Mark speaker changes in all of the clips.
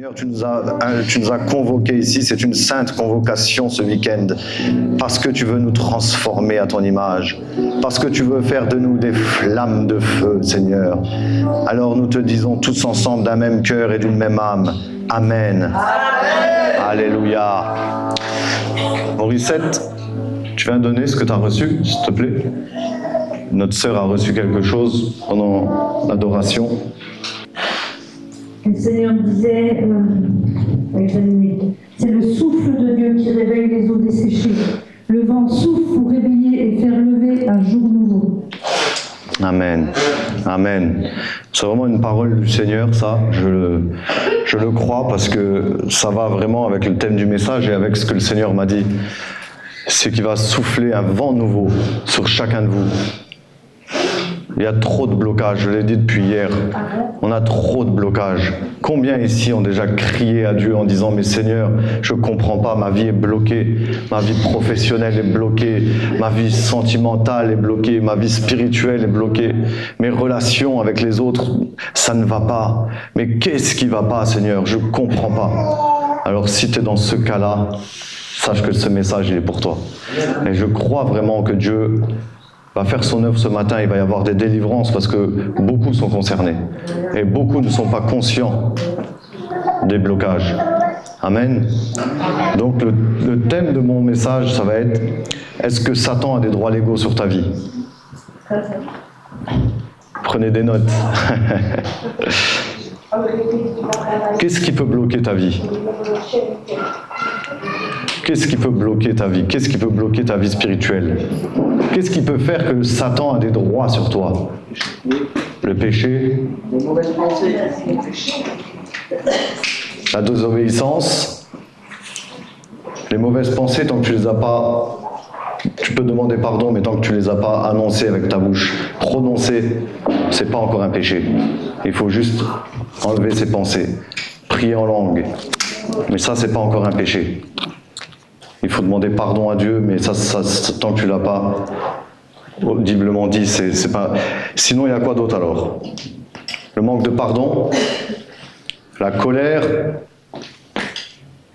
Speaker 1: Seigneur, tu nous as convoqués ici, c'est une sainte convocation ce week-end, parce que tu veux nous transformer à ton image, parce que tu veux faire de nous des flammes de feu, Seigneur. Alors nous te disons tous ensemble d'un même cœur et d'une même âme, Amen. Amen. Alléluia. Mauricette, tu viens donner ce que tu as reçu, s'il te plaît. Notre sœur a reçu quelque chose pendant l'adoration.
Speaker 2: Le Seigneur disait, c'est le souffle de Dieu qui réveille les eaux desséchées. Le vent souffle pour réveiller et faire lever un jour nouveau.
Speaker 1: Amen. Amen. C'est vraiment une parole du Seigneur, ça. Je le crois parce que ça va vraiment avec le thème du message et avec ce que le Seigneur m'a dit. C'est qu'il va souffler un vent nouveau sur chacun de vous. Il y a trop de blocages, je l'ai dit depuis hier. On a trop de blocages. Combien ici ont déjà crié à Dieu en disant « Mais Seigneur, je ne comprends pas, ma vie est bloquée, ma vie professionnelle est bloquée, ma vie sentimentale est bloquée, ma vie spirituelle est bloquée, mes relations avec les autres, ça ne va pas. Mais qu'est-ce qui ne va pas, Seigneur? Je ne comprends pas. » Alors si tu es dans ce cas-là, sache que ce message il est pour toi. Et je crois vraiment que Dieu va faire son œuvre ce matin, il va y avoir des délivrances parce que beaucoup sont concernés et beaucoup ne sont pas conscients des blocages. Amen. Donc le thème de mon message, ça va être « Est-ce que Satan a des droits légaux sur ta vie ?» Prenez des notes. Qu'est-ce qui peut bloquer ta vie ? Qu'est-ce qui peut bloquer ta vie? Qu'est-ce qui peut bloquer ta vie spirituelle? Qu'est-ce qui peut faire que Satan a des droits sur toi? Le péché, la désobéissance, les mauvaises pensées, tant que tu les as pas, tu peux demander pardon, mais tant que tu les as pas annoncées avec ta bouche, prononcées, c'est pas encore un péché. Il faut juste enlever ses pensées, prier en langue, mais ça c'est pas encore un péché. Il faut demander pardon à Dieu, mais ça tant que tu l'as pas audiblement dit, c'est pas. Sinon, il y a quoi d'autre alors? Le manque de pardon, la colère,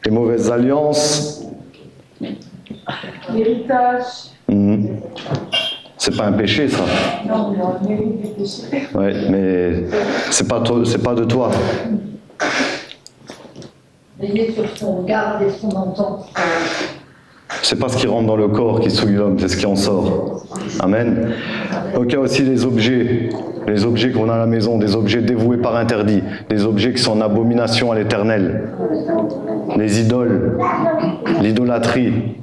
Speaker 1: les mauvaises alliances,
Speaker 3: l'héritage.
Speaker 1: C'est pas un péché, ça.
Speaker 3: Non, on hérite du péché.
Speaker 1: Ouais, mais c'est pas de toi.
Speaker 4: Veiller sur ce qu'on regarde et ce qu'on entend.
Speaker 1: C'est pas ce qui rentre dans le corps qui souille l'homme, c'est ce qui en sort. Amen. Donc il y a aussi les objets qu'on a à la maison, des objets dévoués par interdit, des objets qui sont en abomination à l'Éternel, les idoles, l'idolâtrie.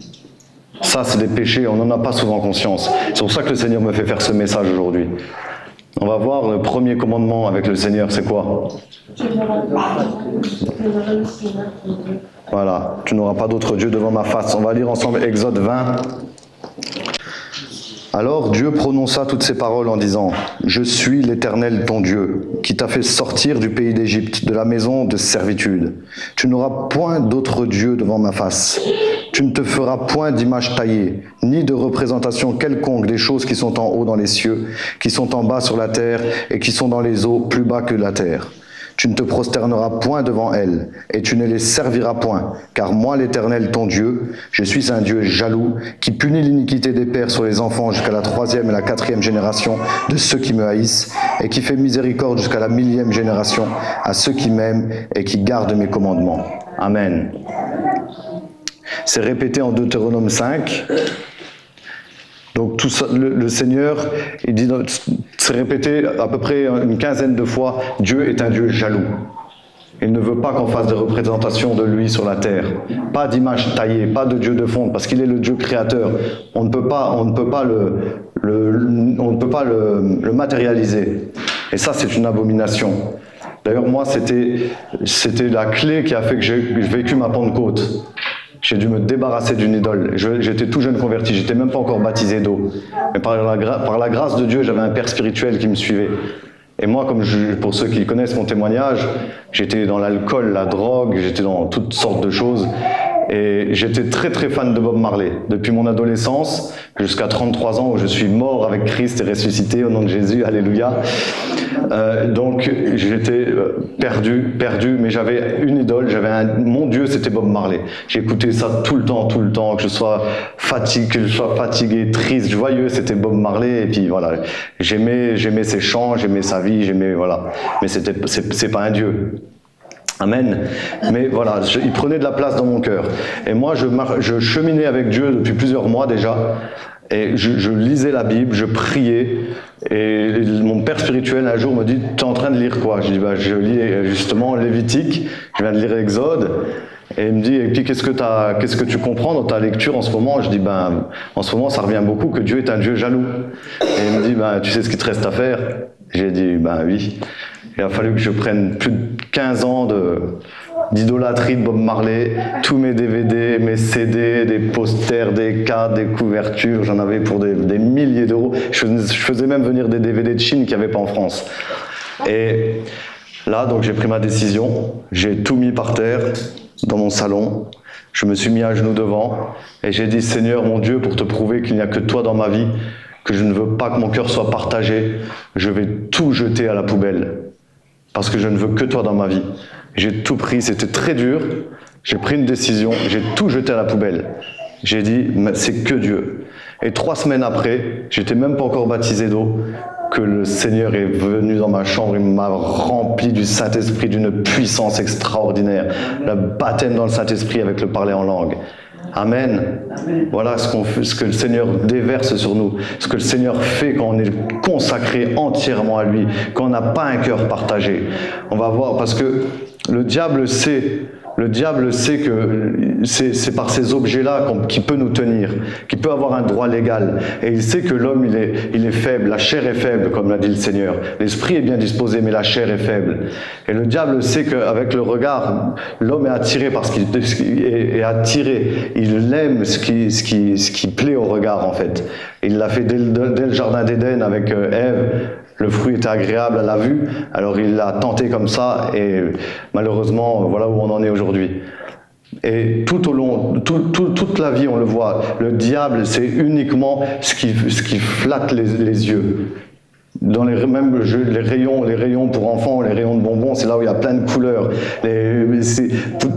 Speaker 1: Ça, c'est des péchés, on n'en a pas souvent conscience. C'est pour ça que le Seigneur me fait faire ce message aujourd'hui. On va voir le premier commandement avec le Seigneur, c'est quoi? Voilà, tu n'auras pas d'autre Dieu devant ma face. On va lire ensemble Exode 20. Alors Dieu prononça toutes ces paroles en disant « Je suis l'Éternel ton Dieu, qui t'a fait sortir du pays d'Égypte, de la maison de servitude. Tu n'auras point d'autre Dieu devant ma face. Tu ne te feras point d'image taillée, ni de représentation quelconque des choses qui sont en haut dans les cieux, qui sont en bas sur la terre et qui sont dans les eaux plus bas que la terre. Tu ne te prosterneras point devant elles, et tu ne les serviras point, car moi l'Éternel ton Dieu, je suis un Dieu jaloux, qui punit l'iniquité des pères sur les enfants jusqu'à la 3e et la 4e génération de ceux qui me haïssent, et qui fait miséricorde jusqu'à la 1000e génération à ceux qui m'aiment et qui gardent mes commandements. Amen. C'est répété en Deutéronome 5. Donc tout ça, le Seigneur, il dit, c'est répété à peu près une quinzaine de fois, Dieu est un Dieu jaloux. Il ne veut pas qu'on fasse des représentations de lui sur la terre. Pas d'image taillée, pas de Dieu de fonte, parce qu'il est le Dieu créateur. On ne peut pas le matérialiser. Et ça, c'est une abomination. D'ailleurs, moi, c'était la clé qui a fait que j'ai vécu ma Pentecôte. J'ai dû me débarrasser d'une idole. J'étais tout jeune converti, j'étais même pas encore baptisé d'eau. Mais par la grâce de Dieu, j'avais un père spirituel qui me suivait. Et moi, pour ceux qui connaissent mon témoignage, j'étais dans l'alcool, la drogue, j'étais dans toutes sortes de choses. Et j'étais très très fan de Bob Marley, depuis mon adolescence jusqu'à 33 ans où je suis mort avec Christ et ressuscité au nom de Jésus, alléluia. Donc j'étais perdu, mais j'avais une idole, mon Dieu c'était Bob Marley. J'écoutais ça tout le temps, que je sois fatigué, triste, joyeux, c'était Bob Marley. Et puis voilà, j'aimais ses chants, j'aimais sa vie, voilà. Mais c'est pas un Dieu. Amen. Mais voilà, il prenait de la place dans mon cœur. Et moi, je cheminais avec Dieu depuis plusieurs mois déjà. Et je lisais la Bible, je priais. Et mon père spirituel, un jour, me dit « Tu es en train de lire quoi ?» Je dis « Je lis justement Lévitique, je viens de lire Exode. » Et il me dit « Et puis, qu'est-ce que tu comprends dans ta lecture en ce moment ?» Je dis « En ce moment, ça revient beaucoup que Dieu est un Dieu jaloux. » Et il me dit « Tu sais ce qu'il te reste à faire ?» J'ai dit « Oui. » Il a fallu que je prenne plus de 15 ans d'idolâtrie de Bob Marley, tous mes DVD, mes CD, des posters, des cartes, des couvertures, j'en avais pour des milliers d'euros. Je faisais même venir des DVD de Chine qu'il n'y avait pas en France. Et là, donc j'ai pris ma décision, j'ai tout mis par terre dans mon salon, je me suis mis à genoux devant et j'ai dit « Seigneur mon Dieu, pour te prouver qu'il n'y a que toi dans ma vie, que je ne veux pas que mon cœur soit partagé, je vais tout jeter à la poubelle. Parce que je ne veux que toi dans ma vie. » J'ai tout pris, c'était très dur. J'ai pris une décision, j'ai tout jeté à la poubelle. J'ai dit, c'est que Dieu. Et 3 semaines après, j'étais même pas encore baptisé d'eau, que le Seigneur est venu dans ma chambre, il m'a rempli du Saint-Esprit d'une puissance extraordinaire. Le baptême dans le Saint-Esprit avec le parler en langue. Amen. Voilà ce que le Seigneur déverse sur nous, ce que le Seigneur fait quand on est consacré entièrement à lui, quand on n'a pas un cœur partagé. On va voir, parce que le diable sait que c'est par ces objets-là qu'il peut nous tenir, qu'il peut avoir un droit légal. Et il sait que l'homme, il est faible, la chair est faible, comme l'a dit le Seigneur. L'esprit est bien disposé, mais la chair est faible. Et le diable sait qu'avec le regard, l'homme est attiré parce qu'il est attiré. Il aime ce qui plaît au regard, en fait. Il l'a fait dès le jardin d'Éden avec Ève. Le fruit était agréable à la vue, alors il l'a tenté comme ça, et malheureusement, voilà où on en est aujourd'hui. Et tout au long, toute la vie, on le voit, le diable, c'est uniquement ce qui flatte les yeux. Dans les rayons pour enfants, les rayons de bonbons, c'est là où il y a plein de couleurs.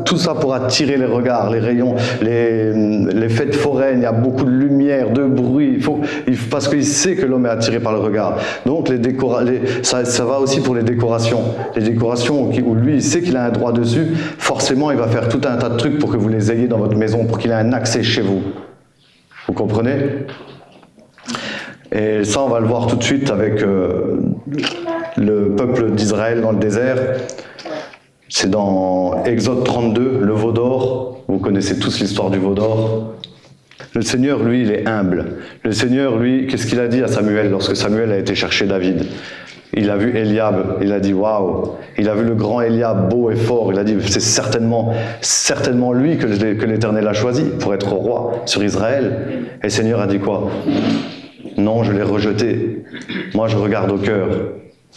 Speaker 1: Tout ça pour attirer les regards, les rayons, les fêtes foraines, il y a beaucoup de lumière, de bruit. Parce qu'il sait que l'homme est attiré par le regard. Donc ça va aussi pour les décorations. Les décorations où lui, il sait qu'il a un droit dessus, forcément, il va faire tout un tas de trucs pour que vous les ayez dans votre maison, pour qu'il ait un accès chez vous. Vous comprenez ? Et ça, on va le voir tout de suite avec le peuple d'Israël dans le désert. C'est dans Exode 32, le veau d'or. Vous connaissez tous l'histoire du veau d'or. Le Seigneur, lui, il est humble. Le Seigneur, lui, qu'est-ce qu'il a dit à Samuel lorsque Samuel a été chercher David ? Il a vu Eliab, il a dit « Waouh !» Il a vu le grand Eliab, beau et fort. Il a dit « C'est certainement lui que l'Éternel a choisi pour être roi sur Israël. » Et le Seigneur a dit quoi ? Non, je l'ai rejeté. Moi, je regarde au cœur.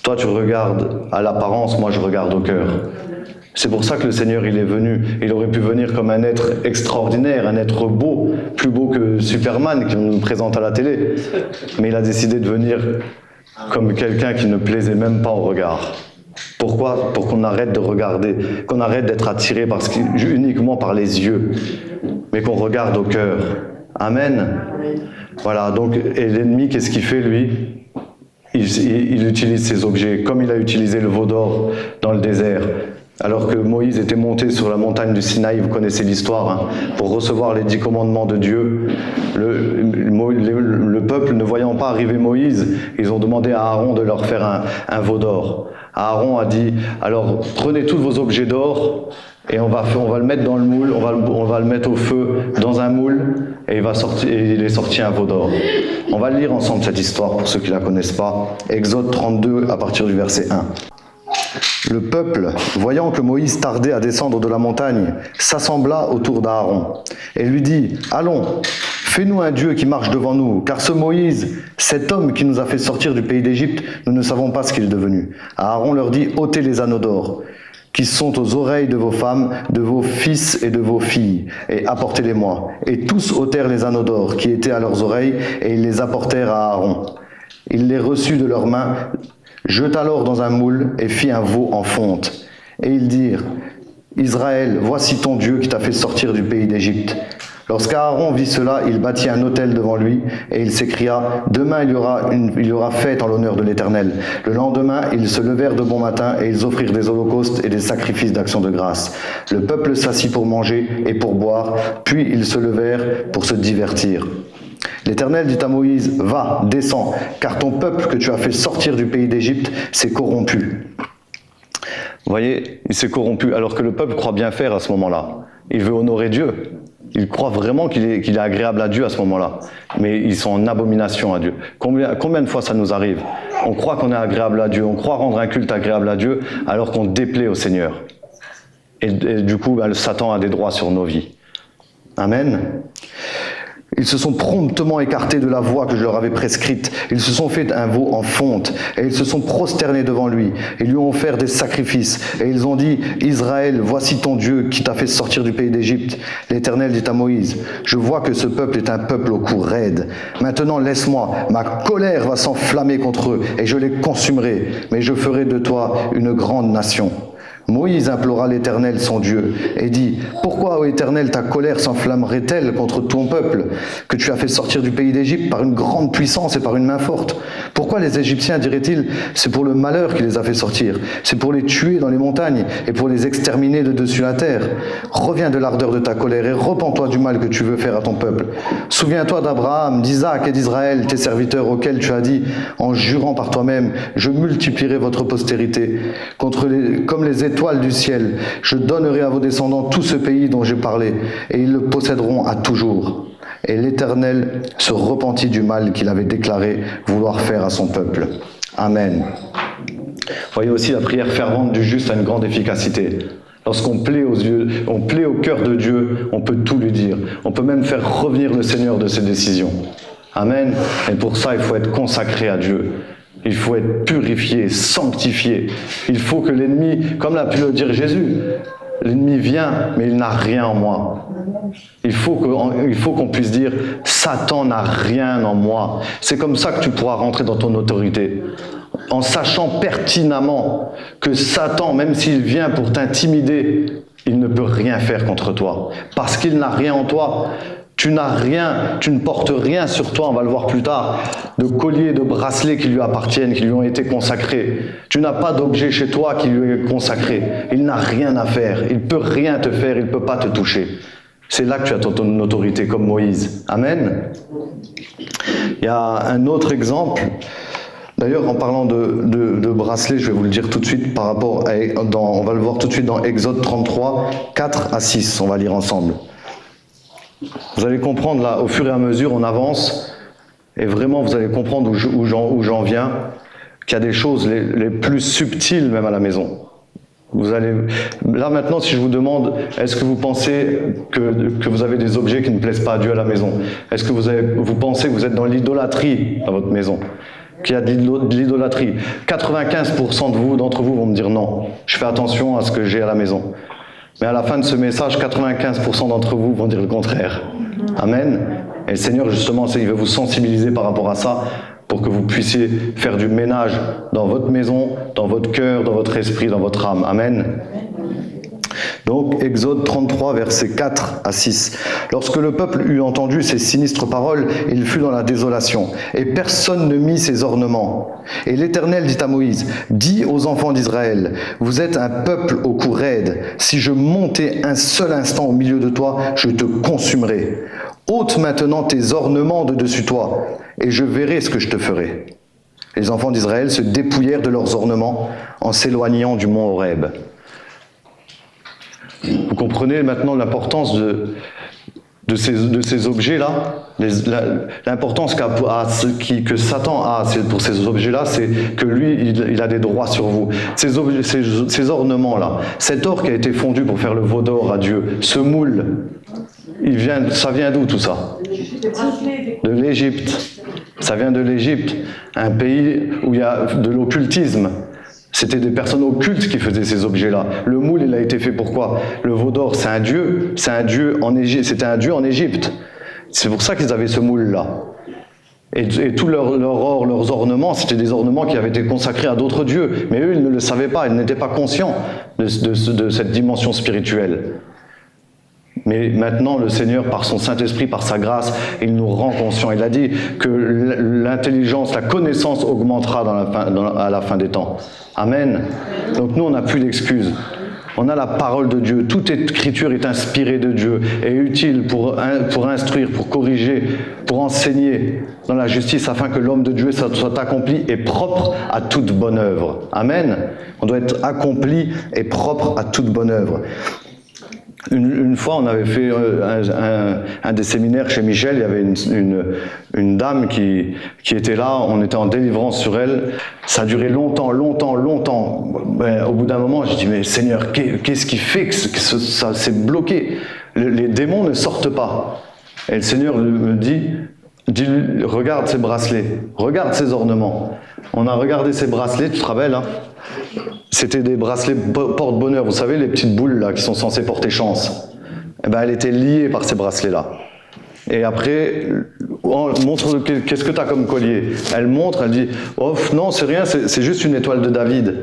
Speaker 1: Toi, tu regardes à l'apparence, moi, je regarde au cœur. C'est pour ça que le Seigneur, il est venu. Il aurait pu venir comme un être extraordinaire, un être beau, plus beau que Superman, qui nous présente à la télé. Mais il a décidé de venir comme quelqu'un qui ne plaisait même pas au regard. Pourquoi ? Pour qu'on arrête de regarder, qu'on arrête d'être attiré uniquement par les yeux, mais qu'on regarde au cœur. Amen. Voilà, donc, et l'ennemi, qu'est-ce qu'il fait, lui ? Il utilise ces objets, comme il a utilisé le veau d'or dans le désert. Alors que Moïse était monté sur la montagne du Sinaï, vous connaissez l'histoire, pour recevoir les 10 commandements de Dieu. Le peuple, ne voyant pas arriver Moïse, ils ont demandé à Aaron de leur faire un veau d'or. Aaron a dit, alors prenez tous vos objets d'or, et on va le mettre dans le moule, on va le mettre au feu dans un moule, et il est sorti un veau d'or. On va lire ensemble cette histoire pour ceux qui ne la connaissent pas. Exode 32 à partir du verset 1. Le peuple, voyant que Moïse tardait à descendre de la montagne, s'assembla autour d'Aaron et lui dit « Allons, fais-nous un Dieu qui marche devant nous, car ce Moïse, cet homme qui nous a fait sortir du pays d'Égypte, nous ne savons pas ce qu'il est devenu. » Aaron leur dit « Ôtez les anneaux d'or qui qui sont aux oreilles de vos femmes, de vos fils et de vos filles, et apportez-les-moi. Et tous ôtèrent les anneaux d'or qui étaient à leurs oreilles, et ils les apportèrent à Aaron. Il les reçut de leurs mains, jeta l'or dans un moule, et fit un veau en fonte. Et ils dirent, Israël, voici ton Dieu qui t'a fait sortir du pays d'Égypte. Lorsqu'Aaron vit cela, il bâtit un autel devant lui, et il s'écria, demain il y aura fête en l'honneur de l'Éternel. Le lendemain, ils se levèrent de bon matin, et ils offrirent des holocaustes et des sacrifices d'action de grâce. Le peuple s'assit pour manger et pour boire, puis ils se levèrent pour se divertir. L'Éternel dit à Moïse, va, descends, car ton peuple que tu as fait sortir du pays d'Égypte s'est corrompu. Vous voyez, il s'est corrompu, alors que le peuple croit bien faire à ce moment-là. Il veut honorer Dieu. Il croit vraiment qu'il est agréable à Dieu à ce moment-là. Mais ils sont en abomination à Dieu. Combien de fois ça nous arrive? On croit qu'on est agréable à Dieu, on croit rendre un culte agréable à Dieu, alors qu'on déplaît au Seigneur. Et du coup, Satan a des droits sur nos vies. Amen. Ils se sont promptement écartés de la voie que je leur avais prescrite. Ils se sont fait un veau en fonte, et ils se sont prosternés devant lui. Ils lui ont offert des sacrifices, et ils ont dit, Israël, voici ton Dieu qui t'a fait sortir du pays d'Égypte. L'Éternel dit à Moïse, je vois que ce peuple est un peuple au cou raide. Maintenant laisse-moi, ma colère va s'enflammer contre eux, et je les consumerai, mais je ferai de toi une grande nation. Moïse implora l'Éternel son Dieu et dit, pourquoi, ô Éternel, ta colère s'enflammerait-elle contre ton peuple que tu as fait sortir du pays d'Égypte par une grande puissance et par une main forte? Pourquoi les Égyptiens, diraient-ils, c'est pour le malheur qui les a fait sortir, c'est pour les tuer dans les montagnes et pour les exterminer de dessus la terre? Reviens de l'ardeur de ta colère et repens-toi du mal que tu veux faire à ton peuple. Souviens-toi d'Abraham, d'Isaac et d'Israël, tes serviteurs auxquels tu as dit, en jurant par toi-même, je multiplierai votre postérité comme les étoiles du ciel. Je donnerai à vos descendants tout ce pays dont j'ai parlé, et ils le posséderont à toujours. Et l'Éternel se repentit du mal qu'il avait déclaré vouloir faire à son peuple. Amen. Voyez aussi, la prière fervente du juste a une grande efficacité. Lorsqu'on plaît aux yeux, on plaît au cœur de Dieu, on peut tout lui dire. On peut même faire revenir le Seigneur de ses décisions. Amen. Et pour ça, il faut être consacré à Dieu. Il faut être purifié, sanctifié. Il faut que l'ennemi, comme l'a pu le dire Jésus, l'ennemi vient, mais il n'a rien en moi. Il faut qu'on puisse dire, Satan n'a rien en moi. C'est comme ça que tu pourras rentrer dans ton autorité. En sachant pertinemment que Satan, même s'il vient pour t'intimider, il ne peut rien faire contre toi. Parce qu'il n'a rien en toi. Tu n'as rien, tu ne portes rien sur toi, on va le voir plus tard, de colliers, de bracelets qui lui appartiennent, qui lui ont été consacrés. Tu n'as pas d'objet chez toi qui lui est consacré. Il n'a rien à faire, il ne peut rien te faire, il ne peut pas te toucher. C'est là que tu as ton autorité, comme Moïse. Amen. Il y a un autre exemple. D'ailleurs, en parlant de bracelets, je vais vous le dire tout de suite par rapport on va le voir tout de suite dans Exode 33, 4 à 6, on va lire ensemble. Vous allez comprendre là, au fur et à mesure, on avance, et vraiment vous allez comprendre où j'en viens, qu'il y a des choses les plus subtiles même à la maison. Là maintenant, si je vous demande, est-ce que vous pensez que vous avez des objets qui ne plaisent pas à Dieu à la maison? Est-ce que vous pensez que vous êtes dans l'idolâtrie dans votre maison? Qu'il y a de l'idolâtrie? 95% d'entre vous vont me dire non, je fais attention à ce que j'ai à la maison. Mais à la fin de ce message, 95% d'entre vous vont dire le contraire. Amen. Et le Seigneur, justement, il veut vous sensibiliser par rapport à ça, pour que vous puissiez faire du ménage dans votre maison, dans votre cœur, dans votre esprit, dans votre âme. Amen. Donc, Exode 33, versets 4 à 6. Lorsque le peuple eut entendu ces sinistres paroles, il fut dans la désolation, et personne ne mit ses ornements. Et l'Éternel dit à Moïse, dis aux enfants d'Israël, vous êtes un peuple au cou raide. Si je montais un seul instant au milieu de toi, je te consumerai. Ôte maintenant tes ornements de dessus toi, et je verrai ce que je te ferai. Les enfants d'Israël se dépouillèrent de leurs ornements en s'éloignant du mont Horeb. Vous comprenez maintenant l'importance de ces objets-là, l'importance que Satan a pour ces objets-là, c'est que lui, il a des droits sur vous. Ces ornements-là, cet or qui a été fondu pour faire le veau d'or à Dieu, ce moule, ça vient d'où tout ça? De l'Égypte. Ça vient de l'Égypte, un pays où il y a de l'occultisme. C'était des personnes occultes qui faisaient ces objets-là. Le moule, il a été fait pour quoi? Le veau d'or, c'est un dieu en Égypte. C'était un dieu en Égypte. C'est pour ça qu'ils avaient ce moule-là. Et tout leur or, leurs ornements, c'était des ornements qui avaient été consacrés à d'autres dieux. Mais eux, ils ne le savaient pas, ils n'étaient pas conscients de cette dimension spirituelle. Mais maintenant, le Seigneur, par son Saint-Esprit, par sa grâce, il nous rend conscients. Il a dit que l'intelligence, la connaissance augmentera à la fin des temps. Amen. Donc nous, on n'a plus d'excuses. On a la parole de Dieu. Toute écriture est inspirée de Dieu et utile pour instruire, pour corriger, pour enseigner dans la justice afin que l'homme de Dieu soit accompli et propre à toute bonne œuvre. Amen. On doit être accompli et propre à toute bonne œuvre. Une fois, on avait fait un des séminaires chez Michel. Il y avait une dame qui était là. On était en délivrance sur elle. Ça a duré longtemps. Ben, au bout d'un moment, j'ai dit, mais Seigneur, qu'est-ce qui fait que ça s'est bloqué? Les démons ne sortent pas. Et le Seigneur me dit, regarde ces bracelets, regarde ces ornements. On a regardé ces bracelets, tu te rappelles, hein? C'était des bracelets porte-bonheur, vous savez, les petites boules là qui sont censées porter chance. Eh ben, elle était liée par ces bracelets-là. Et après, montre qu'est-ce que tu as comme collier. Elle montre, elle dit, oh non, c'est rien, c'est juste une étoile de David.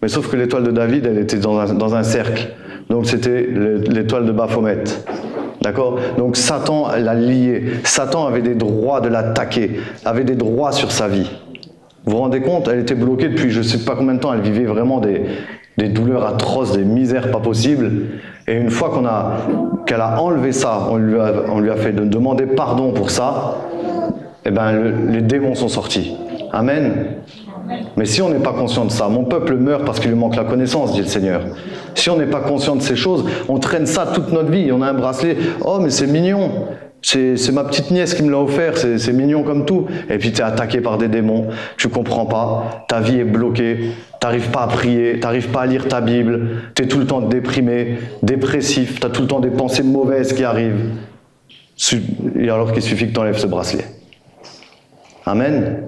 Speaker 1: Mais sauf que l'étoile de David, elle était dans un cercle. Donc c'était l'étoile de Baphomet. D'accord? Donc Satan l'a liée. Satan avait des droits de l'attaquer, avait des droits sur sa vie. Vous vous rendez compte? Elle était bloquée depuis je ne sais pas combien de temps. Elle vivait vraiment des douleurs atroces, des misères pas possibles. Et une fois qu'elle a enlevé ça, on lui a fait demander pardon pour ça, eh ben, les démons sont sortis. Amen. Mais si on n'est pas conscient de ça, mon peuple meurt parce qu'il lui manque la connaissance, dit le Seigneur. Si on n'est pas conscient de ces choses, on traîne ça toute notre vie. On a un bracelet, oh mais c'est mignon. C'est ma petite nièce qui me l'a offert, c'est mignon comme tout. Et puis tu es attaqué par des démons, tu comprends pas, ta vie est bloquée, tu n'arrives pas à prier, tu n'arrives pas à lire ta Bible, tu es tout le temps déprimé, dépressif, tu as tout le temps des pensées mauvaises qui arrivent. Et alors qu'il suffit que tu enlèves ce bracelet. Amen.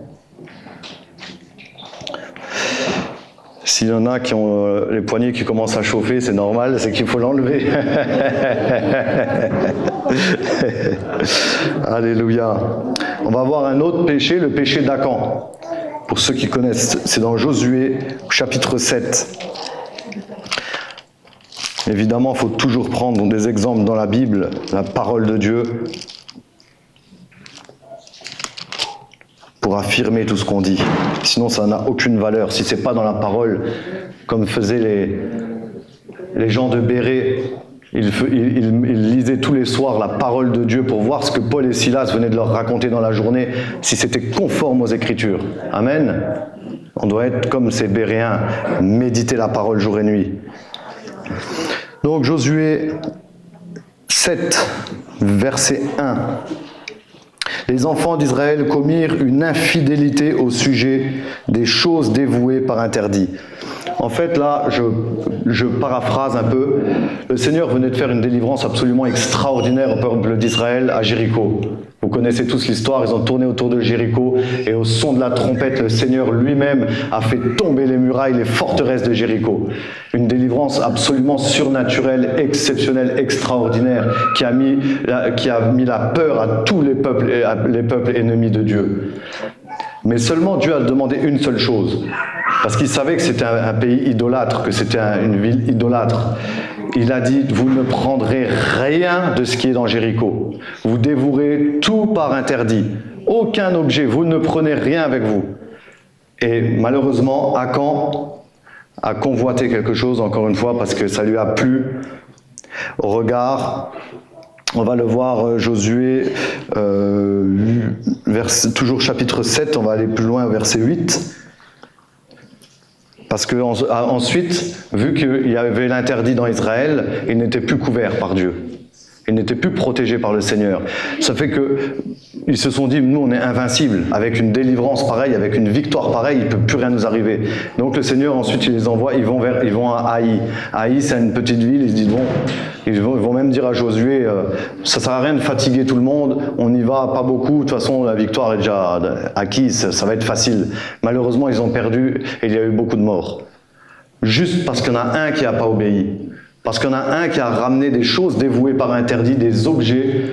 Speaker 1: S'il y en a qui ont les poignets qui commencent à chauffer, c'est normal, c'est qu'il faut l'enlever. Alléluia. On va voir un autre péché, le péché d'Acan. Pour ceux qui connaissent, c'est dans Josué, chapitre 7. Évidemment, il faut toujours prendre des exemples dans la Bible, la parole de Dieu, pour affirmer tout ce qu'on dit. Sinon, ça n'a aucune valeur. Si ce n'est pas dans la parole, comme faisaient les gens de Béret, ils lisaient tous les soirs la parole de Dieu pour voir ce que Paul et Silas venaient de leur raconter dans la journée, si c'était conforme aux Écritures. Amen. On doit être comme ces Béréens, méditer la parole jour et nuit. Donc Josué 7, verset 1. Les enfants d'Israël commirent une infidélité au sujet des choses dévouées par interdit. En fait, là, je paraphrase un peu. Le Seigneur venait de faire une délivrance absolument extraordinaire au peuple d'Israël à Jéricho. Vous connaissez tous l'histoire, ils ont tourné autour de Jéricho et au son de la trompette, le Seigneur lui-même a fait tomber les murailles, les forteresses de Jéricho. Une délivrance absolument surnaturelle, exceptionnelle, extraordinaire, qui a mis la peur à tous les peuples ennemis de Dieu. Mais seulement Dieu a demandé une seule chose, parce qu'il savait que c'était un pays idolâtre, que c'était une ville idolâtre. Il a dit, vous ne prendrez rien de ce qui est dans Jéricho. Vous dévouerez tout par interdit. Aucun objet, vous ne prenez rien avec vous. Et malheureusement, Acan a convoité quelque chose, encore une fois, parce que ça lui a plu au regard. On va le voir, Josué, toujours chapitre 7, on va aller plus loin, verset 8. Parce que ensuite, vu qu'il y avait l'interdit dans Israël, il n'était plus couvert par Dieu. Il n'était plus protégé par le Seigneur. Ça fait qu'ils se sont dit, nous on est invincibles. Avec une délivrance pareille, avec une victoire pareille, il ne peut plus rien nous arriver. Donc le Seigneur ensuite il les envoie, ils vont à Haï. Haï c'est une petite ville, ils se disent bon, ils vont même dire à Josué, ça sert à rien de fatiguer tout le monde, on y va pas beaucoup, de toute façon la victoire est déjà acquise, ça va être facile. Malheureusement ils ont perdu et il y a eu beaucoup de morts. juste parce qu'il y en a un qui n'a pas obéi. Parce qu'il y en a un qui a ramené des choses dévouées par interdit, des objets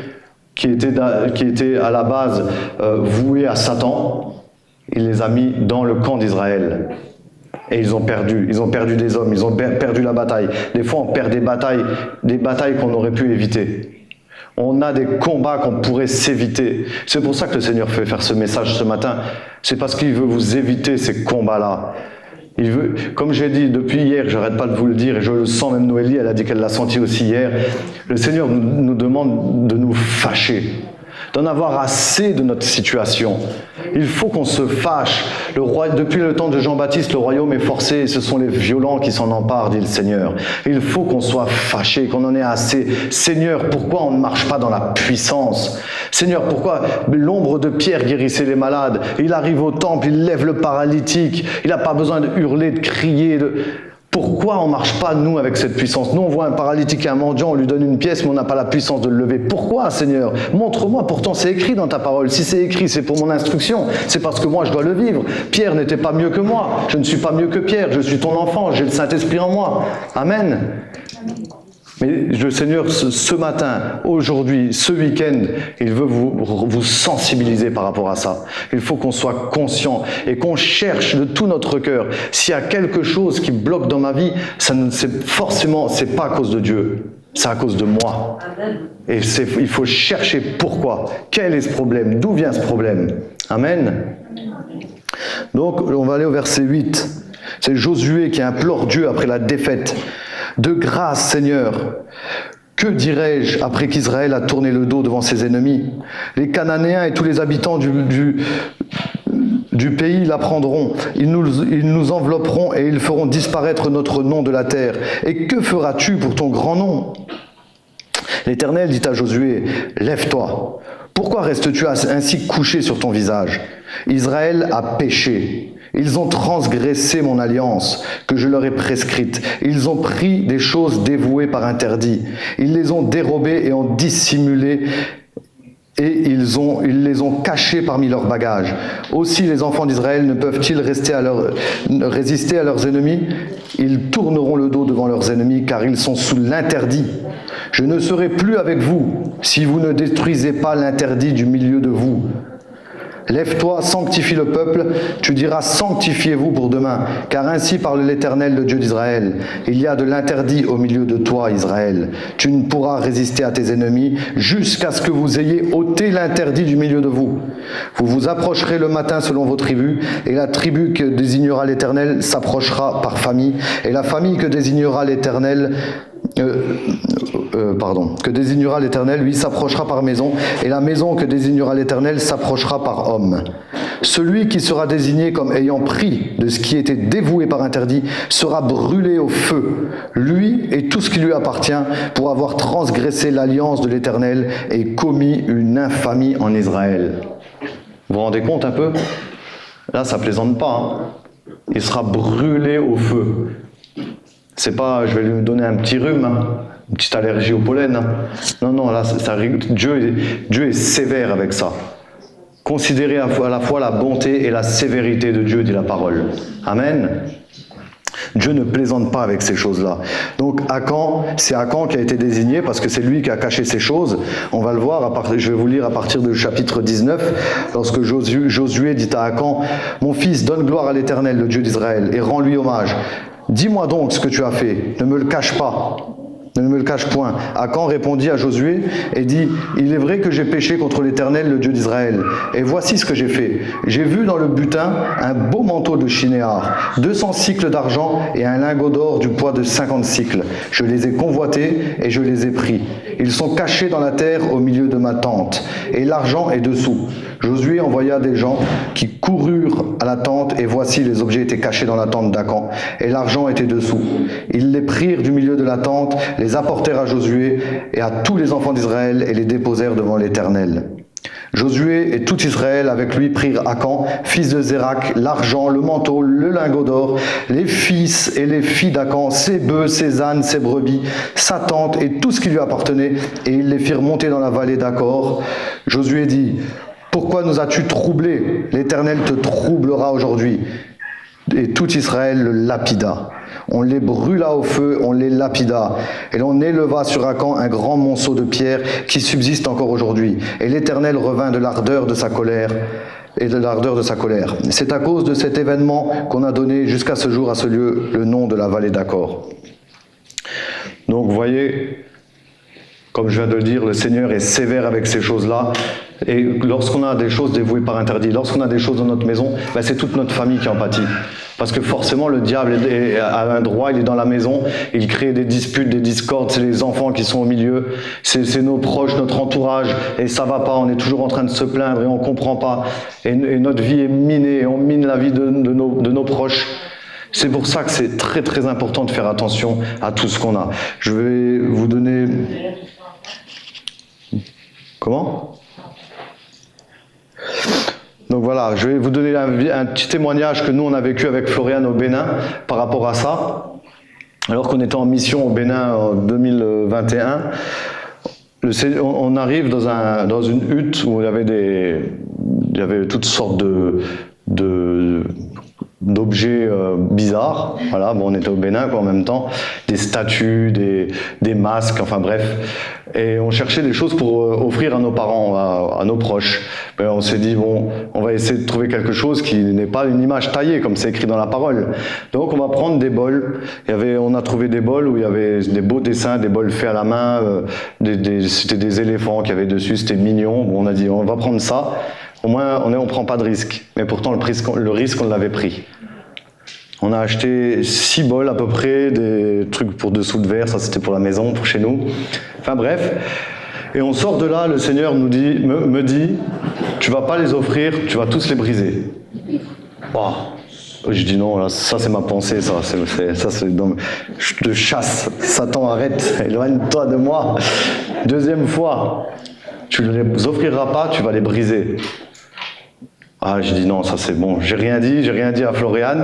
Speaker 1: qui étaient à la base voués à Satan. Il les a mis dans le camp d'Israël. Et ils ont perdu des hommes, ils ont perdu la bataille. Des fois, on perd des batailles qu'on aurait pu éviter. On a des combats qu'on pourrait s'éviter. C'est pour ça que le Seigneur fait faire ce message ce matin. C'est parce qu'il veut vous éviter ces combats-là. Il veut, comme j'ai dit depuis hier, j'arrête pas de vous le dire, et je le sens, même Noélie, elle a dit qu'elle l'a senti aussi hier, le Seigneur nous demande de nous fâcher, d'en avoir assez de notre situation. Il faut qu'on se fâche. Depuis le temps de Jean-Baptiste, le royaume est forcé, et ce sont les violents qui s'en emparent, dit le Seigneur. Il faut qu'on soit fâché, qu'on en ait assez. Seigneur, pourquoi on ne marche pas dans la puissance? Seigneur, pourquoi l'ombre de Pierre guérissait les malades? Il arrive au temple, il lève le paralytique, il n'a pas besoin de hurler, de crier, Pourquoi on ne marche pas, nous, avec cette puissance? Nous, on voit un paralytique et un mendiant, on lui donne une pièce, mais on n'a pas la puissance de le lever. Pourquoi, Seigneur? Montre-moi, pourtant c'est écrit dans ta parole. Si c'est écrit, c'est pour mon instruction. C'est parce que moi, je dois le vivre. Pierre n'était pas mieux que moi. Je ne suis pas mieux que Pierre. Je suis ton enfant. J'ai le Saint-Esprit en moi. Amen. Mais le Seigneur, ce matin, aujourd'hui, ce week-end, il veut vous sensibiliser par rapport à ça. Il faut qu'on soit conscient et qu'on cherche de tout notre cœur. S'il y a quelque chose qui bloque dans ma vie, c'est pas à cause de Dieu, c'est à cause de moi. Et il faut chercher pourquoi. Quel est ce problème? D'où vient ce problème? Amen. Donc, on va aller au verset 8. C'est Josué qui implore Dieu après la défaite. De grâce, Seigneur, que dirais-je après qu'Israël a tourné le dos devant ses ennemis? Les Cananéens et tous les habitants du pays l'apprendront. Ils nous envelopperont et ils feront disparaître notre nom de la terre. Et que feras-tu pour ton grand nom? L'Éternel dit à Josué, lève-toi. Pourquoi restes-tu ainsi couché sur ton visage? Israël a péché. Ils ont transgressé mon alliance que je leur ai prescrite. Ils ont pris des choses dévouées par interdit. Ils les ont dérobées et ont dissimulé et ils les ont cachées parmi leurs bagages. Aussi les enfants d'Israël ne peuvent-ils résister à leurs ennemis? Ils tourneront le dos devant leurs ennemis car ils sont sous l'interdit. Je ne serai plus avec vous si vous ne détruisez pas l'interdit du milieu de vous. Lève-toi, sanctifie le peuple, tu diras sanctifiez-vous pour demain, car ainsi parle l'Éternel, le Dieu d'Israël. Il y a de l'interdit au milieu de toi, Israël. Tu ne pourras résister à tes ennemis jusqu'à ce que vous ayez ôté l'interdit du milieu de vous. Vous vous approcherez le matin selon vos tribus, et la tribu que désignera l'Éternel s'approchera par famille, et la famille que désignera l'Éternel lui s'approchera par maison, et la maison que désignera l'Éternel s'approchera par homme. Celui qui sera désigné comme ayant pris de ce qui était dévoué par interdit sera brûlé au feu, lui et tout ce qui lui appartient, pour avoir transgressé l'alliance de l'Éternel et commis une infamie en Israël. Vous vous rendez compte un peu? Là, ça plaisante pas. Hein. Il sera brûlé au feu. C'est pas, je vais lui donner un petit rhume, hein, une petite allergie au pollen. Hein. Non, là, Dieu est sévère avec ça. Considérez à la fois la bonté et la sévérité de Dieu, dit la parole. Amen. Dieu ne plaisante pas avec ces choses-là. Donc Akan, c'est Akan qui a été désigné parce que c'est lui qui a caché ces choses. On va le voir, je vais vous lire à partir du chapitre 19, lorsque Josué dit à Akan, « Mon fils, donne gloire à l'Éternel, le Dieu d'Israël, et rends-lui hommage. Dis-moi donc ce que tu as fait, ne me le cache pas. » Ne me le cache point. Akan répondit à Josué et dit, « Il est vrai que j'ai péché contre l'Éternel, le Dieu d'Israël. Et voici ce que j'ai fait. J'ai vu dans le butin un beau manteau de chinéar, 200 cycles d'argent et un lingot d'or du poids de 50 cycles. Je les ai convoités et je les ai pris. Ils sont cachés dans la terre au milieu de ma tente. Et l'argent est dessous. » Josué envoya des gens qui coururent à la tente, et voici les objets étaient cachés dans la tente d'Akan, et l'argent était dessous. Ils les prirent du milieu de la tente, les apportèrent à Josué et à tous les enfants d'Israël, et les déposèrent devant l'Éternel. Josué et tout Israël avec lui prirent Akan, fils de Zérak, l'argent, le manteau, le lingot d'or, les fils et les filles d'Akan, ses bœufs, ses ânes, ses brebis, sa tente et tout ce qui lui appartenait, et ils les firent monter dans la vallée d'Akor. Josué dit, « Pourquoi nous as-tu troublés? L'Éternel te troublera aujourd'hui. » Et tout Israël le lapida. On les brûla au feu, on les lapida. Et l'on éleva sur Akan un grand monceau de pierre qui subsiste encore aujourd'hui. Et l'Éternel revint de l'ardeur de sa colère. C'est à cause de cet événement qu'on a donné jusqu'à ce jour à ce lieu le nom de la vallée d'Accord. Donc vous voyez, comme je viens de le dire, le Seigneur est sévère avec ces choses-là. Et lorsqu'on a des choses dévouées par interdit, lorsqu'on a des choses dans notre maison, ben c'est toute notre famille qui en pâtit. Parce que forcément, le diable a un droit, il est dans la maison, il crée des disputes, des discordes, c'est les enfants qui sont au milieu, c'est nos proches, notre entourage, et ça va pas, on est toujours en train de se plaindre et on comprend pas. Et notre vie est minée, et on mine la vie de nos proches. C'est pour ça que c'est très très important de faire attention à tout ce qu'on a. Je vais vous donner... Comment ? Donc voilà, je vais vous donner un petit témoignage que nous on a vécu avec Florian au Bénin par rapport à ça. Alors qu'on était en mission au Bénin en 2021, on arrive dans une hutte où il y avait toutes sortes d'objets bizarres. Voilà, bon, on était au Bénin quoi, en même temps, des statues, des masques, enfin bref. Et on cherchait des choses pour offrir à nos parents, à nos proches. Ben, on s'est dit, bon, on va essayer de trouver quelque chose qui n'est pas une image taillée, comme c'est écrit dans la parole. Donc on va prendre des bols. On a trouvé des bols où il y avait des beaux dessins, des bols faits à la main, c'était des éléphants qu'il y avait dessus, c'était mignon. Bon, on a dit, on va prendre ça. Au moins, on prend pas de risque. Mais pourtant, le risque, on l'avait pris. On a acheté 6 bols à peu près, des trucs pour dessous de verre, ça c'était pour la maison, pour chez nous. Enfin bref. Et on sort de là, le Seigneur me dit, tu vas pas les offrir, tu vas tous les briser. Oh. Je dis non, là, ça c'est ma pensée, ça c'est je te chasse, Satan arrête, éloigne-toi de moi. Deuxième fois, tu ne les offriras pas, tu vas les briser. Ah, je dis non, ça c'est bon. J'ai rien dit à Florian.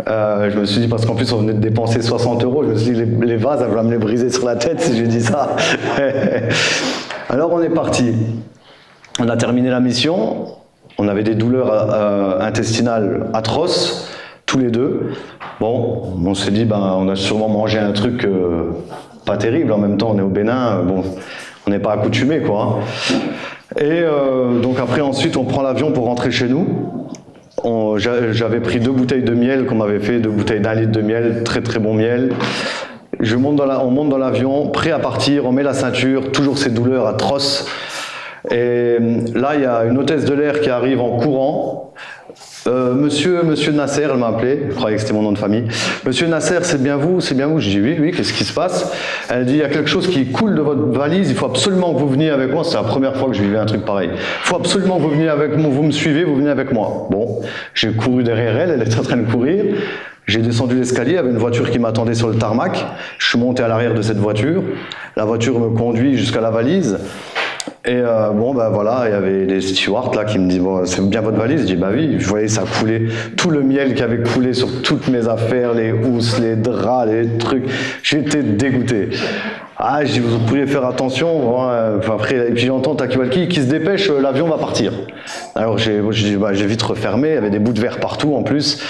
Speaker 1: Je me suis dit, parce qu'en plus on venait de dépenser 60 €, je me suis dit, les vases, elle va me les briser sur la tête si je dis ça. Alors on est parti. On a terminé la mission. On avait des douleurs intestinales atroces, tous les deux. Bon, on s'est dit, on a sûrement mangé un truc pas terrible. En même temps, on est au Bénin, bon, on n'est pas accoutumé, quoi. Et donc après, ensuite, on prend l'avion pour rentrer chez nous. J'avais pris 2 bouteilles de miel qu'on m'avait fait, 2 bouteilles d'1 litre de miel, très très bon miel. On monte dans l'avion, prêt à partir, on met la ceinture, toujours ces douleurs atroces. Et là, il y a une hôtesse de l'air qui arrive en courant. Monsieur Nasser, elle m'a appelé, je croyais que c'était mon nom de famille. Monsieur Nasser, c'est bien vous? Je dis oui, qu'est-ce qui se passe? Elle dit, il y a quelque chose qui coule de votre valise, il faut absolument que vous veniez avec moi. C'est la première fois que je vivais un truc pareil. Il faut absolument que vous veniez avec moi, vous me suivez, vous venez avec moi. Bon, j'ai couru derrière elle était en train de courir. J'ai descendu l'escalier, il y avait une voiture qui m'attendait sur le tarmac. Je suis monté à l'arrière de cette voiture. La voiture me conduit jusqu'à la valise. Et voilà, il y avait les stewards là qui me disent, bon, c'est bien votre valise? Je dis, bah oui, je voyais ça couler, tout le miel qui avait coulé sur toutes mes affaires, les housses, les draps, les trucs. J'étais dégoûté. Ah, je dis, vous pourriez faire attention. Après, et puis j'entends Takiwalki qui se dépêche, l'avion va partir. Alors j'ai vite refermé, il y avait des bouts de verre partout en plus.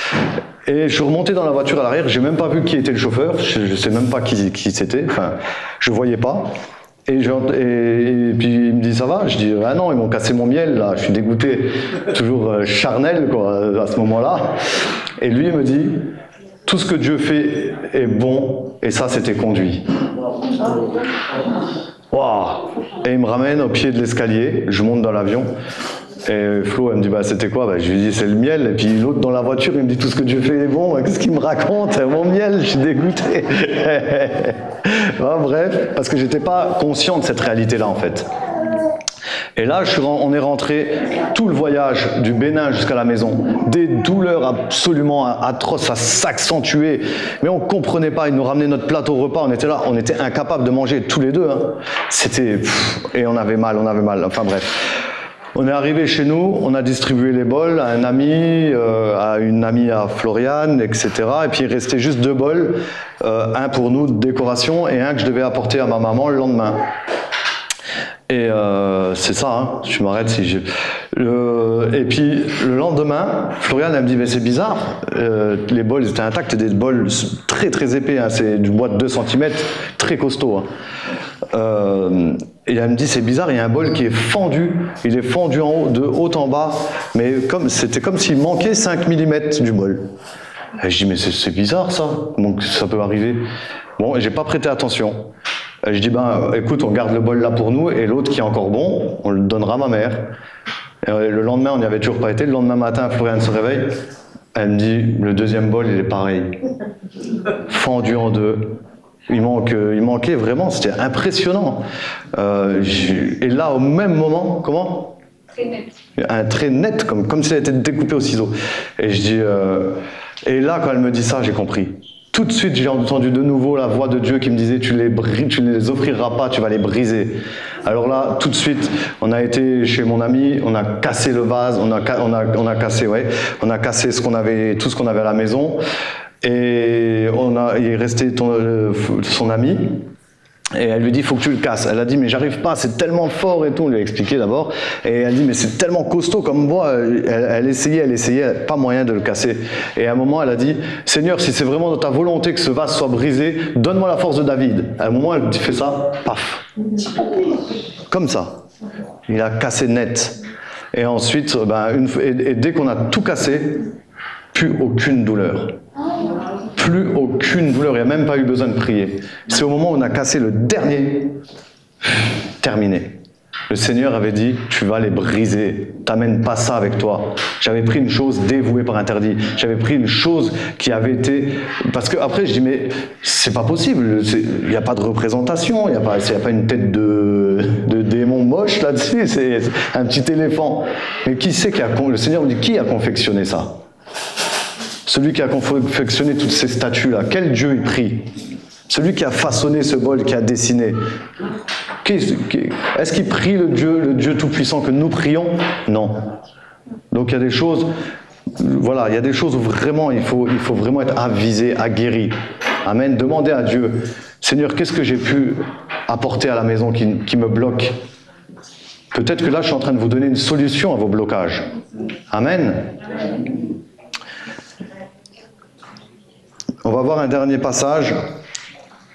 Speaker 1: Et je suis remonté dans la voiture à l'arrière, j'ai même pas vu qui était le chauffeur, je sais même pas qui c'était, enfin, je voyais pas. Et puis il me dit, ça va? Je dis, ah non, ils m'ont cassé mon miel, là, je suis dégoûté, toujours charnel, quoi, à ce moment-là. Et lui, il me dit, tout ce que Dieu fait est bon, et ça, c'était conduit. Wow. Et il me ramène au pied de l'escalier, je monte dans l'avion, et Flo, elle me dit, c'était quoi? Je lui dis, c'est le miel. Et puis l'autre dans la voiture, il me dit, tout ce que Dieu fait est bon. Qu'est-ce qu'il me raconte? Mon miel, je suis dégoûté. Bref, parce que j'étais pas conscient de cette réalité-là, en fait. Et là, on est rentré tout le voyage du Bénin jusqu'à la maison. Des douleurs absolument atroces, ça s'accentuait. Mais on comprenait pas, ils nous ramenaient notre plateau repas, on était là, on était incapables de manger tous les deux. C'était... Et on avait mal, enfin bref. On est arrivé chez nous, on a distribué les bols à un ami, à une amie à Florian, etc. Et puis il restait juste 2 bols, un pour nous de décoration et un que je devais apporter à ma maman le lendemain. Et c'est ça, tu m'arrêtes si Et puis le lendemain, Florian elle me dit mais c'est bizarre, les bols étaient intacts, des bols très très épais, hein, c'est du bois de 2 cm, très costaud. Hein. Et elle me dit c'est bizarre, il y a un bol qui est fendu, il est fendu en haut, de haut en bas, mais c'était comme s'il manquait 5 mm du bol. Et je dis mais c'est bizarre ça, donc ça peut arriver. Bon, et j'ai pas prêté attention. Et je dis ben écoute, on garde le bol là pour nous et l'autre qui est encore bon, on le donnera à ma mère. Et le lendemain, on n'y avait toujours pas été. Le lendemain matin, Floriane se réveille. Elle me dit, le deuxième bol, il est pareil. Fendu en deux. Il manquait vraiment, c'était impressionnant. Et là, au même moment, comment ?
Speaker 3: Très net.
Speaker 1: Un trait net, comme s'il était découpé au ciseau. Et je dis... et là, quand elle me dit ça, j'ai compris. Tout de suite, j'ai entendu de nouveau la voix de Dieu qui me disait tu ne les offriras pas, tu vas les briser. Alors là, tout de suite, on a été chez mon ami, on a cassé le vase, on a cassé tout ce qu'on avait à la maison, et il est resté son ami. Et elle lui dit, il faut que tu le casses. Elle a dit, mais j'arrive pas, c'est tellement fort et tout. On lui a expliqué d'abord. Et elle dit, mais c'est tellement costaud comme bois. Elle essayait, pas moyen de le casser. Et à un moment, elle a dit, Seigneur, si c'est vraiment de ta volonté que ce vase soit brisé, donne-moi la force de David. À un moment, elle fait ça, paf. Comme ça. Il a cassé net. Et ensuite, dès qu'on a tout cassé, plus aucune douleur. Plus aucune douleur, il n'y a même pas eu besoin de prier. C'est au moment où on a cassé le dernier, terminé. Le Seigneur avait dit, tu vas les briser, t'amènes pas ça avec toi. J'avais pris une chose dévouée par interdit, j'avais pris une chose qui avait été... Parce que après je dis, mais c'est pas possible, il n'y a pas de représentation, il n'y a pas une tête de démon moche là-dessus, c'est un petit éléphant. Mais qui c'est le Seigneur me dit, qui a confectionné ça ? Celui qui a confectionné toutes ces statues-là, quel Dieu il prie? Celui qui a façonné ce bol, qui a dessiné. Est-ce qu'il prie le Dieu tout-puissant que nous prions? Non. Donc il y a des choses, voilà, il y a des choses où vraiment il faut vraiment être avisé, aguerri. Amen. Demandez à Dieu, Seigneur, qu'est-ce que j'ai pu apporter à la maison qui me bloque? Peut-être que là, je suis en train de vous donner une solution à vos blocages. Amen. On va voir un dernier passage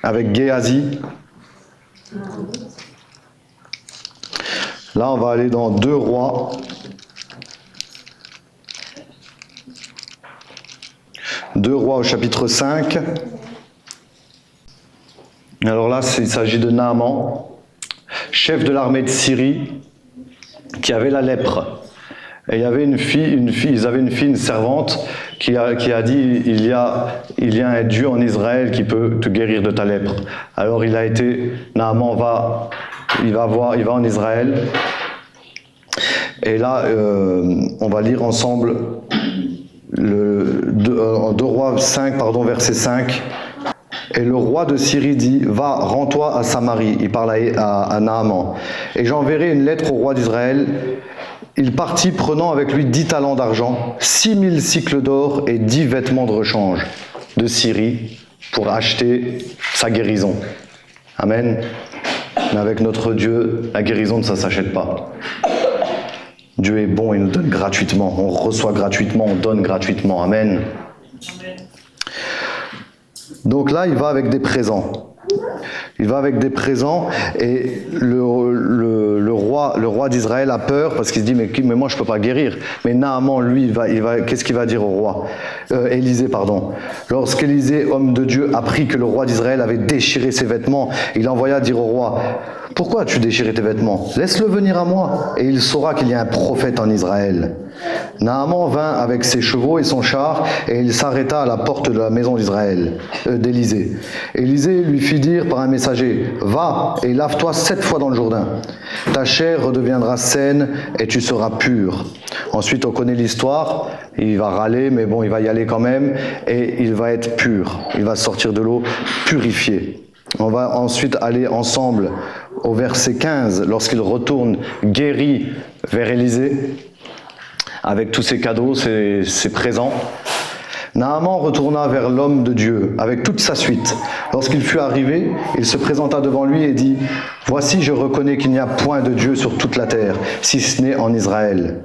Speaker 1: avec Géasi. Là, on va aller dans 2 Rois. 2 Rois au chapitre 5. Alors là, il s'agit de Naaman, chef de l'armée de Syrie, qui avait la lèpre. Et il y avait ils avaient une fille, une servante, qui a dit, il y a un Dieu en Israël qui peut te guérir de ta lèpre. Alors Naaman il va en Israël. Et là, on va lire ensemble en 2 Rois 5, verset 5. Et le roi de Syrie dit, va, rends-toi à Samarie. Il parle à Naaman. Et j'enverrai une lettre au roi d'Israël. Il partit prenant avec lui 10 talents d'argent, 6000 cycles d'or et 10 vêtements de rechange de Syrie pour acheter sa guérison. Amen. Mais avec notre Dieu, la guérison, ça ne s'achète pas. Dieu est bon, il nous donne gratuitement. On reçoit gratuitement, on donne gratuitement. Amen. Donc là, il va avec des présents. Il va avec des présents et le roi d'Israël a peur parce qu'il se dit mais moi je peux pas guérir. Mais Naaman lui qu'est-ce qu'il va dire au roi Élisée pardon. Lorsqu'Élisée, homme de Dieu, apprit que le roi d'Israël avait déchiré ses vêtements, il envoya dire au roi, pourquoi as-tu déchiré tes vêtements? Laisse-le venir à moi et il saura qu'il y a un prophète en Israël. Naaman vint avec ses chevaux et son char et il s'arrêta à la porte de la maison d'Élisée. Élisée lui fit dire par un messager, va et lave-toi 7 fois dans le Jourdain. Ta chair redeviendra saine et tu seras pur. Ensuite on connaît l'histoire, il va râler mais bon il va y aller quand même et il va être pur. Il va sortir de l'eau purifié. On va ensuite aller ensemble au verset 15 lorsqu'il retourne guéri vers Élisée. Avec tous ses cadeaux, ses présents. Naaman retourna vers l'homme de Dieu avec toute sa suite. Lorsqu'il fut arrivé, il se présenta devant lui et dit « Voici, je reconnais qu'il n'y a point de Dieu sur toute la terre, si ce n'est en Israël.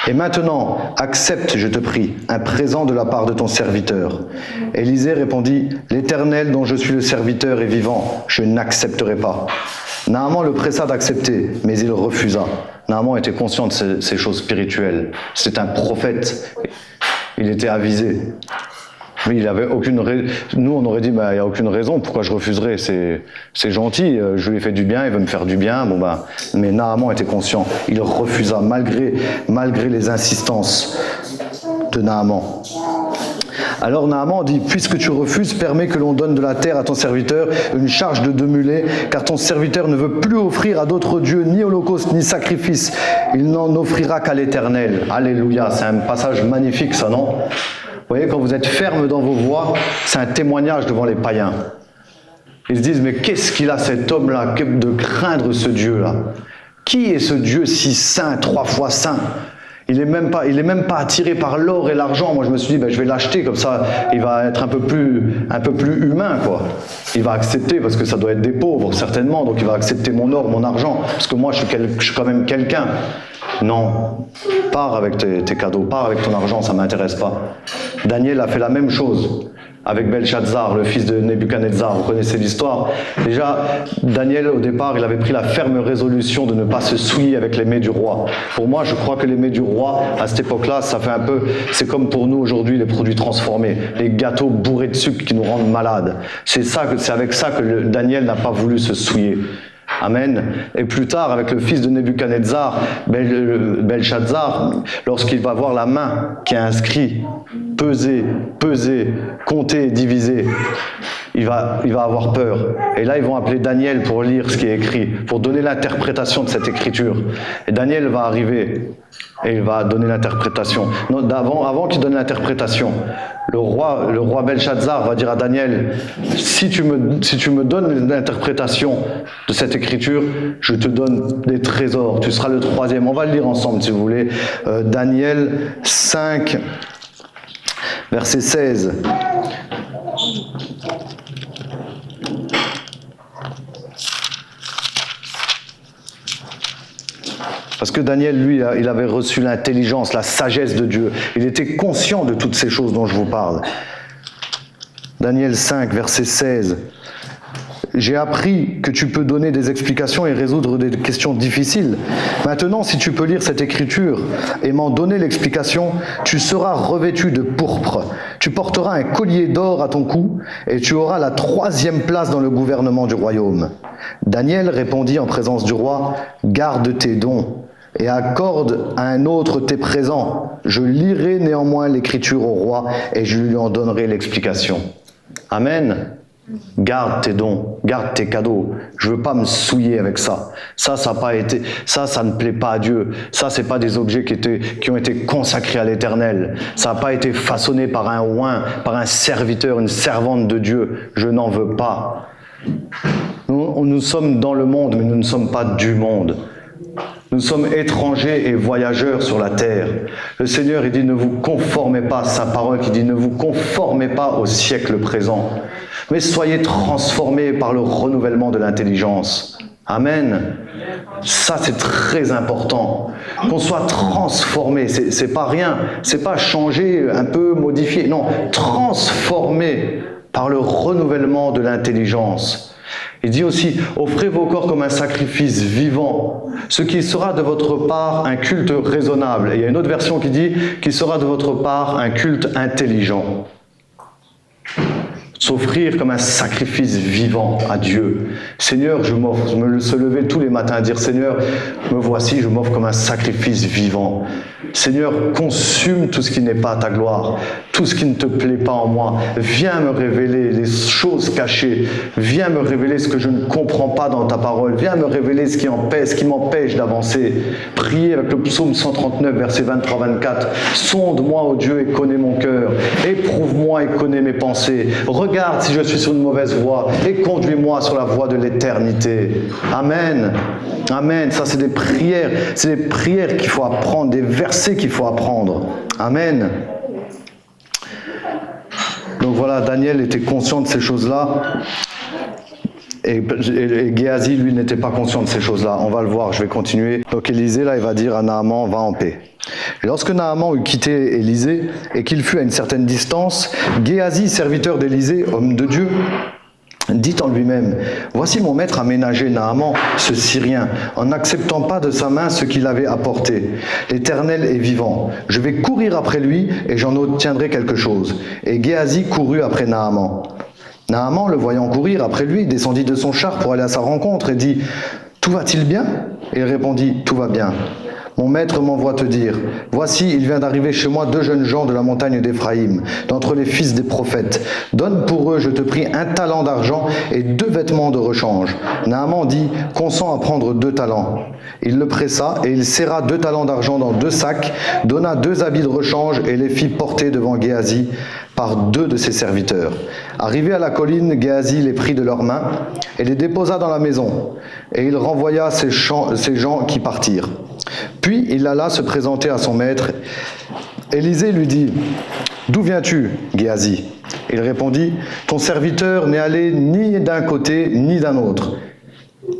Speaker 1: Et maintenant, accepte, je te prie, un présent de la part de ton serviteur. » Élisée répondit « L'Éternel dont je suis le serviteur est vivant, je n'accepterai pas. » Naaman le pressa d'accepter, mais il refusa. Naaman était conscient de ces choses spirituelles. C'est un prophète. Il était avisé. Oui, il avait aucune raison. Nous, on aurait dit, il n'y a aucune raison, pourquoi je refuserais? C'est gentil, je lui ai fait du bien, il veut me faire du bien. Mais Naaman était conscient. Il refusa, malgré les insistances de Naaman. Alors Naaman dit, puisque tu refuses, permets que l'on donne de la terre à ton serviteur, une charge de 2 mulets, car ton serviteur ne veut plus offrir à d'autres dieux ni holocauste ni sacrifice. Il n'en offrira qu'à l'Éternel. Alléluia, c'est un passage magnifique ça, non? Vous voyez, quand vous êtes ferme dans vos voies, c'est un témoignage devant les païens. Ils se disent, mais qu'est-ce qu'il a cet homme-là de craindre ce Dieu-là? Qui est ce Dieu si saint, 3 fois saint? Il est même pas attiré par l'or et l'argent. Moi, je me suis dit, je vais l'acheter, comme ça, il va être un peu plus humain, quoi. Il va accepter, parce que ça doit être des pauvres, certainement, donc il va accepter mon or, mon argent, parce que moi, je suis quand même quelqu'un. Non, pars avec tes cadeaux, pars avec ton argent, ça ne m'intéresse pas. Daniel a fait la même chose avec Belshazzar, le fils de Nebuchadnezzar. Vous connaissez l'histoire. Déjà, Daniel, au départ, il avait pris la ferme résolution de ne pas se souiller avec les mets du roi. Pour moi, je crois que les mets du roi, à cette époque-là, ça fait un peu... C'est comme pour nous aujourd'hui, les produits transformés, les gâteaux bourrés de sucre qui nous rendent malades. C'est avec ça que Daniel n'a pas voulu se souiller. Amen. Et plus tard, avec le fils de Nebuchadnezzar, Belshazzar, lorsqu'il va voir la main qui est inscrite, peser, compter, diviser, il va avoir peur. Et là, ils vont appeler Daniel pour lire ce qui est écrit, pour donner l'interprétation de cette écriture. Et Daniel va arriver et il va donner l'interprétation. Avant qu'il donne l'interprétation, le roi Belshazzar va dire à Daniel, si tu me donnes l'interprétation de cette écriture, je te donne des trésors, tu seras le 3e. On va le lire ensemble si vous voulez. Daniel 5, verset 16. Parce que Daniel, lui, il avait reçu l'intelligence, la sagesse de Dieu. Il était conscient de toutes ces choses dont je vous parle. Daniel 5, verset 16. J'ai appris que tu peux donner des explications et résoudre des questions difficiles. Maintenant, si tu peux lire cette écriture et m'en donner l'explication, tu seras revêtu de pourpre. Tu porteras un collier d'or à ton cou et tu auras la 3e place dans le gouvernement du royaume. Daniel répondit en présence du roi, « Garde tes dons et accorde à un autre tes présents. Je lirai néanmoins l'écriture au roi et je lui en donnerai l'explication. » Amen. Garde tes dons, garde tes cadeaux. Je veux pas me souiller avec ça. Ça ne plaît pas à Dieu. Ça, c'est pas des objets qui ont été consacrés à l'Éternel. Ça n'a pas été façonné par un oint, par un serviteur, une servante de Dieu. Je n'en veux pas. Nous sommes dans le monde, mais nous ne sommes pas du monde. Nous sommes étrangers et voyageurs sur la terre. Le Seigneur, il dit, ne vous conformez pas à sa parole, qui dit, ne vous conformez pas au siècle présent, mais soyez transformés par le renouvellement de l'intelligence. Amen. Ça, c'est très important. Qu'on soit transformé, c'est pas rien. C'est pas changer, un peu modifier. Non, transformé par le renouvellement de l'intelligence. Il dit aussi, offrez vos corps comme un sacrifice vivant, ce qui sera de votre part un culte raisonnable. Et il y a une autre version qui dit, qui sera de votre part un culte intelligent. S'offrir comme un sacrifice vivant à Dieu. Seigneur, je me se lever tous les matins à dire, Seigneur, me voici, je m'offre comme un sacrifice vivant. Seigneur, consume tout ce qui n'est pas ta gloire, tout ce qui ne te plaît pas en moi. Viens me révéler les choses cachées. Viens me révéler ce que je ne comprends pas dans ta parole. Viens me révéler ce qui m'empêche d'avancer. Priez avec le psaume 139, verset 23-24. Sonde-moi, ô Dieu, et connais mon cœur. Éprouve-moi et connais mes pensées. Regarde si je suis sur une mauvaise voie et conduis-moi sur la voie de l'éternité. Amen. Amen. Ça, c'est des prières. C'est des prières qu'il faut apprendre, des versets qu'il faut apprendre. Amen. Donc voilà, Daniel était conscient de ces choses-là. Et Géasi, lui, n'était pas conscient de ces choses-là. On va le voir, je vais continuer. Donc Élisée, là, il va dire à Naaman, va en paix. Et lorsque Naaman eut quitté Élisée et qu'il fut à une certaine distance, Géasi, serviteur d'Élisée, homme de Dieu, dit en lui-même, voici mon maître a ménagé Naaman, ce Syrien, en n'acceptant pas de sa main ce qu'il avait apporté. L'Éternel est vivant. Je vais courir après lui et j'en obtiendrai quelque chose. Et Géasi courut après Naaman. Naaman, le voyant courir après lui, descendit de son char pour aller à sa rencontre et dit « Tout va-t-il bien ?» Et il répondit « Tout va bien. Mon maître m'envoie te dire, voici, il vient d'arriver chez moi 2 jeunes gens de la montagne d'Éphraïm, d'entre les fils des prophètes. Donne pour eux, je te prie, 1 talent d'argent et 2 vêtements de rechange. Naaman dit, consens à prendre 2 talents. Il le pressa et il serra 2 talents d'argent dans 2 sacs, donna 2 habits de rechange et les fit porter devant Géasi par 2 de ses serviteurs. Arrivé à la colline, Géasi les prit de leurs mains et les déposa dans la maison. Et il renvoya ces gens qui partirent. Puis il alla se présenter à son maître. Élisée lui dit, « D'où viens-tu, Géasi ?» Il répondit, « Ton serviteur n'est allé ni d'un côté ni d'un autre. »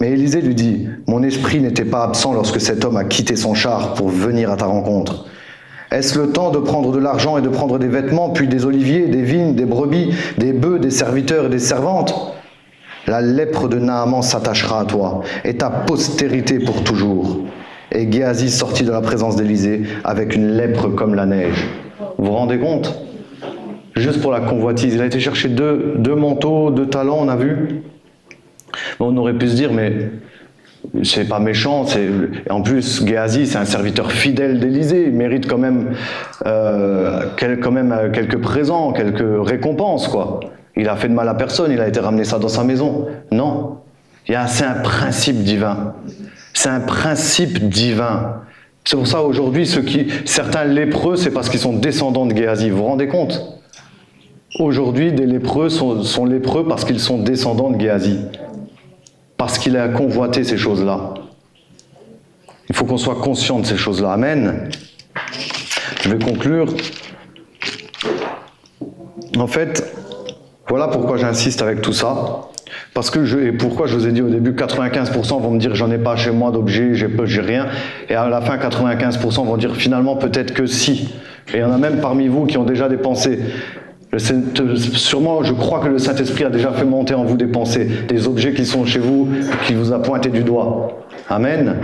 Speaker 1: Mais Élisée lui dit, « Mon esprit n'était pas absent lorsque cet homme a quitté son char pour venir à ta rencontre. Est-ce le temps de prendre de l'argent et de prendre des vêtements, puis des oliviers, des vignes, des brebis, des bœufs, des serviteurs et des servantes ? La lèpre de Naaman s'attachera à toi, et ta postérité pour toujours. » Et Géasi sortit de la présence d'Élisée avec une lèpre comme la neige. Vous vous rendez compte ? Juste pour la convoitise. Il a été chercher 2 manteaux, 2 talents, on a vu. On aurait pu se dire, mais c'est pas méchant. En plus, Géasi, c'est un serviteur fidèle d'Élisée. Il mérite quand même quelques présents, quelques récompenses, quoi. Il a fait de mal à personne, il a été ramené ça dans sa maison. Non. C'est un principe divin. C'est un principe divin. C'est pour ça aujourd'hui, certains lépreux, c'est parce qu'ils sont descendants de Géasi. Vous vous rendez compte ? Aujourd'hui, des lépreux sont lépreux parce qu'ils sont descendants de Géasi. Parce qu'il a convoité ces choses-là. Il faut qu'on soit conscient de ces choses-là. Amen. Je vais conclure. En fait, voilà pourquoi j'insiste avec tout ça. Parce que et pourquoi je vous ai dit au début 95% vont me dire j'en ai pas chez moi d'objets, j'ai rien, et à la fin 95% vont dire finalement peut-être que si. Et il y en a même parmi vous qui ont déjà des pensées. Sûrement, je crois que le Saint-Esprit a déjà fait monter en vous des pensées, des objets qui sont chez vous, qui vous a pointé du doigt. Amen.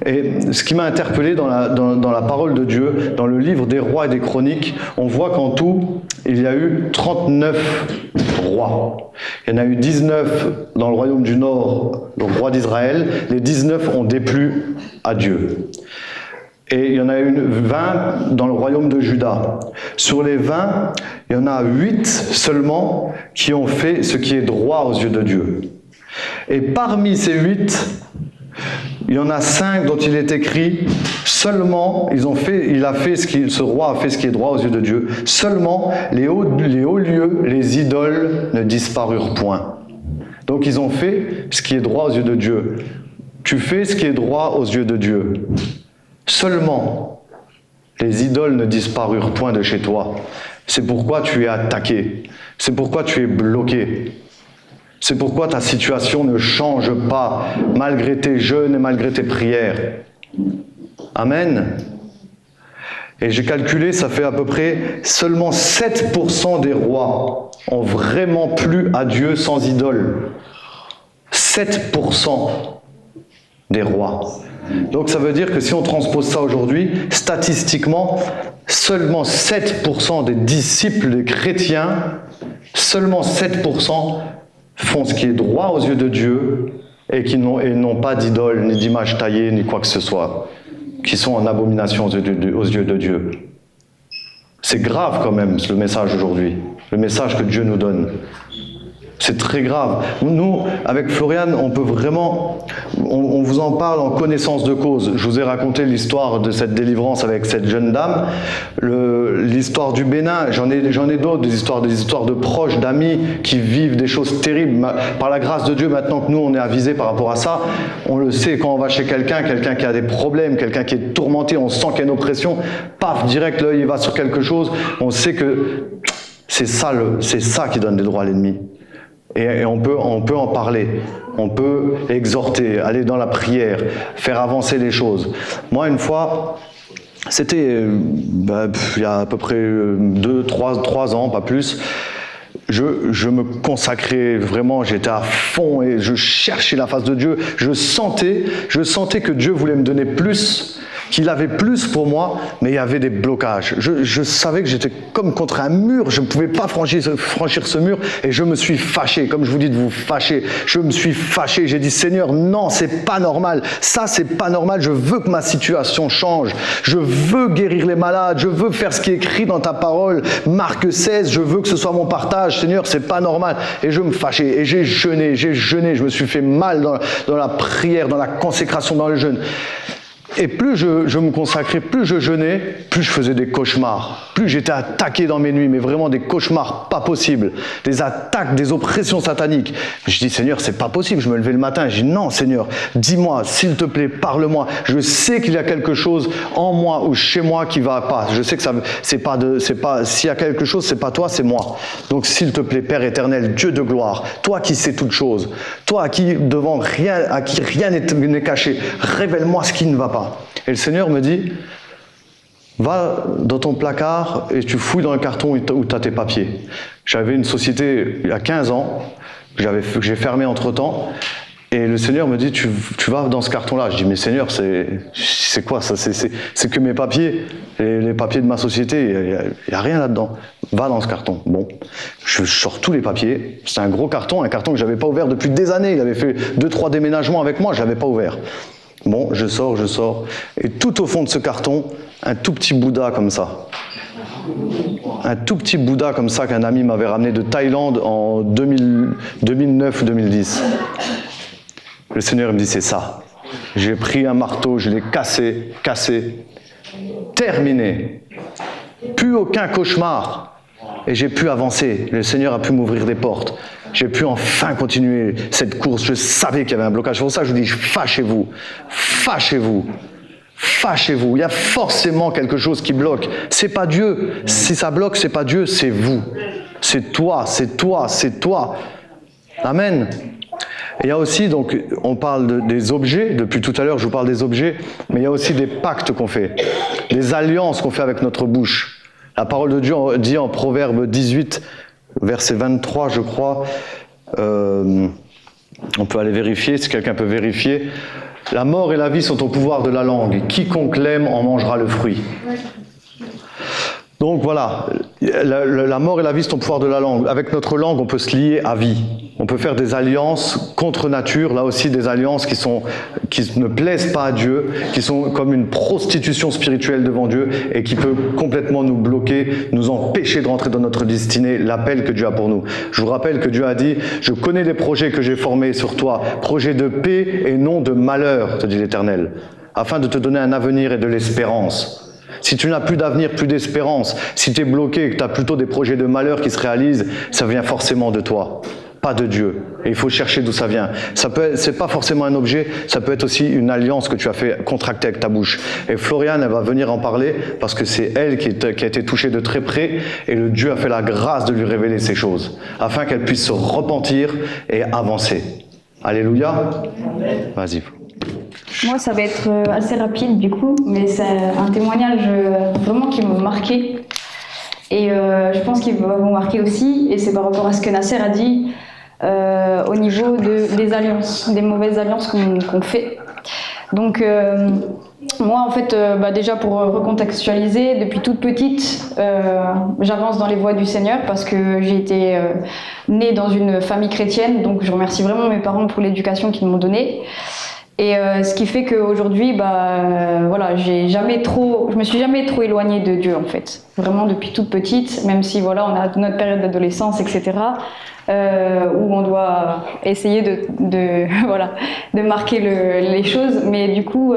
Speaker 1: Et ce qui m'a interpellé dans la parole de Dieu, dans le livre des rois et des chroniques, on voit qu'en tout, il y a eu 39 rois. Il y en a eu 19 dans le royaume du Nord, le roi d'Israël. Les 19 ont déplu à Dieu. Et il y en a eu 20 dans le royaume de Juda. Sur les 20, il y en a 8 seulement qui ont fait ce qui est droit aux yeux de Dieu. Et parmi ces 8, il y en a 5 dont il est écrit seulement, ce roi a fait ce qui est droit aux yeux de Dieu. Seulement, les hauts lieux, les idoles ne disparurent point. Donc ils ont fait ce qui est droit aux yeux de Dieu. Tu fais ce qui est droit aux yeux de Dieu. Seulement, les idoles ne disparurent point de chez toi. C'est pourquoi tu es attaqué. C'est pourquoi tu es bloqué. C'est pourquoi ta situation ne change pas, malgré tes jeûnes et malgré tes prières. Amen. Et j'ai calculé, ça fait à peu près seulement 7% des rois ont vraiment plu à Dieu sans idole. 7% des rois. Donc ça veut dire que si on transpose ça aujourd'hui, statistiquement, seulement 7% des disciples des chrétiens, seulement 7% font ce qui est droit aux yeux de Dieu et n'ont pas d'idole, ni d'image taillée, ni quoi que ce soit, qui sont en abomination aux yeux de Dieu. C'est grave quand même, le message aujourd'hui, le message que Dieu nous donne. C'est très grave. Nous, avec Florian, on peut vraiment... On vous en parle en connaissance de cause. Je vous ai raconté l'histoire de cette délivrance avec cette jeune dame. L'histoire du Bénin, j'en ai d'autres, des histoires de proches, d'amis qui vivent des choses terribles. Par la grâce de Dieu, maintenant que nous, on est avisés par rapport à ça, on le sait, quand on va chez quelqu'un qui a des problèmes, quelqu'un qui est tourmenté, on sent qu'il y a une oppression, paf, direct, l'œil va sur quelque chose, on sait que c'est ça qui donne des droits à l'ennemi. Et on peut en parler, on peut exhorter, aller dans la prière, faire avancer les choses. Moi, une fois, c'était il y a à peu près 3 ans, pas plus, je me consacrais vraiment, j'étais à fond et je cherchais la face de Dieu. Je sentais que Dieu voulait me donner plus, qu'il avait plus pour moi, mais il y avait des blocages. Je savais que j'étais comme contre un mur, je ne pouvais pas franchir ce mur et je me suis fâché, comme je vous dis de vous fâcher. Je me suis fâché, j'ai dit Seigneur, non, c'est pas normal, ça c'est pas normal, je veux que ma situation change, je veux guérir les malades, je veux faire ce qui est écrit dans ta parole, Marc 16, je veux que ce soit mon partage, Seigneur, c'est pas normal. Et je me fâchais, et j'ai jeûné, je me suis fait mal dans la prière, dans la consécration, dans le jeûne. Et plus je me consacrais, plus je jeûnais, plus je faisais des cauchemars. Plus j'étais attaqué dans mes nuits, mais vraiment des cauchemars pas possibles. Des attaques, des oppressions sataniques. Je dis, Seigneur, c'est pas possible. Je me levais le matin, je dis, non, Seigneur, dis-moi, s'il te plaît, parle-moi. Je sais qu'il y a quelque chose en moi ou chez moi qui va pas. Je sais que s'il y a quelque chose, c'est pas toi, c'est moi. Donc, s'il te plaît, Père éternel, Dieu de gloire, toi qui sais toutes choses, toi à qui rien n'est caché, révèle-moi ce qui ne va pas. Et le Seigneur me dit, va dans ton placard et tu fouilles dans le carton où tu as tes papiers. J'avais une société il y a 15 ans, que j'ai fermé entre-temps, et le Seigneur me dit, tu vas dans ce carton-là. Je dis, mais Seigneur, c'est quoi ça? C'est que mes papiers, les papiers de ma société, il n'y a rien là-dedans. Va dans ce carton. Bon, je sors tous les papiers. C'est un gros carton, un carton que je n'avais pas ouvert depuis des années. Il avait fait 2-3 déménagements avec moi, je ne l'avais pas ouvert. Bon, je sors, et tout au fond de ce carton, un tout petit Bouddha comme ça. Un tout petit Bouddha comme ça qu'un ami m'avait ramené de Thaïlande en 2009 ou 2010. Le Seigneur me dit, c'est ça. J'ai pris un marteau, je l'ai cassé, terminé. Plus aucun cauchemar. Et j'ai pu avancer. Le Seigneur a pu m'ouvrir des portes. J'ai pu enfin continuer cette course. Je savais qu'il y avait un blocage. C'est pour ça que je vous dis, fâchez-vous. Il y a forcément quelque chose qui bloque. C'est pas Dieu. Si ça bloque, c'est pas Dieu, c'est vous. C'est toi. Amen. Et il y a aussi, donc, on parle des objets. Depuis tout à l'heure, je vous parle des objets. Mais il y a aussi des pactes qu'on fait. Des alliances qu'on fait avec notre bouche. La parole de Dieu dit en Proverbe 18, verset 23, je crois, on peut aller vérifier, si quelqu'un peut vérifier. La mort et la vie sont au pouvoir de la langue. Quiconque l'aime en mangera le fruit. Donc voilà, la mort et la vie sont au pouvoir de la langue. Avec notre langue, on peut se lier à vie. On peut faire des alliances contre nature, là aussi des alliances qui ne plaisent pas à Dieu, qui sont comme une prostitution spirituelle devant Dieu et qui peut complètement nous bloquer, nous empêcher de rentrer dans notre destinée, l'appel que Dieu a pour nous. Je vous rappelle que Dieu a dit, je connais les projets que j'ai formés sur toi, projets de paix et non de malheur, te dit l'Éternel, afin de te donner un avenir et de l'espérance. Si tu n'as plus d'avenir, plus d'espérance, si tu es bloqué et que tu as plutôt des projets de malheur qui se réalisent, ça vient forcément de toi, pas de Dieu. Et il faut chercher d'où ça vient. C'est pas forcément un objet, ça peut être aussi une alliance que tu as fait contracter avec ta bouche. Et Floriane, elle va venir en parler parce que c'est elle qui a été touchée de très près et le Dieu a fait la grâce de lui révéler ces choses afin qu'elle puisse se repentir et avancer. Alléluia. Vas-y.
Speaker 5: Moi, ça va être assez rapide du coup, mais c'est un témoignage vraiment qui m'a marqué. Et je pense qu'il va vous marquer aussi, et c'est par rapport à ce que Nasser a dit au niveau des alliances, des mauvaises alliances qu'on fait. Donc, moi, en fait, déjà pour recontextualiser, depuis toute petite, j'avance dans les voies du Seigneur parce que j'ai été née dans une famille chrétienne, donc je remercie vraiment mes parents pour l'éducation qu'ils m'ont donnée. Et ce qui fait qu'aujourd'hui, voilà, je me suis jamais trop éloignée de Dieu en fait. Vraiment depuis toute petite, même si voilà, on a notre période d'adolescence, etc. Où on doit essayer de marquer les choses. Mais du coup,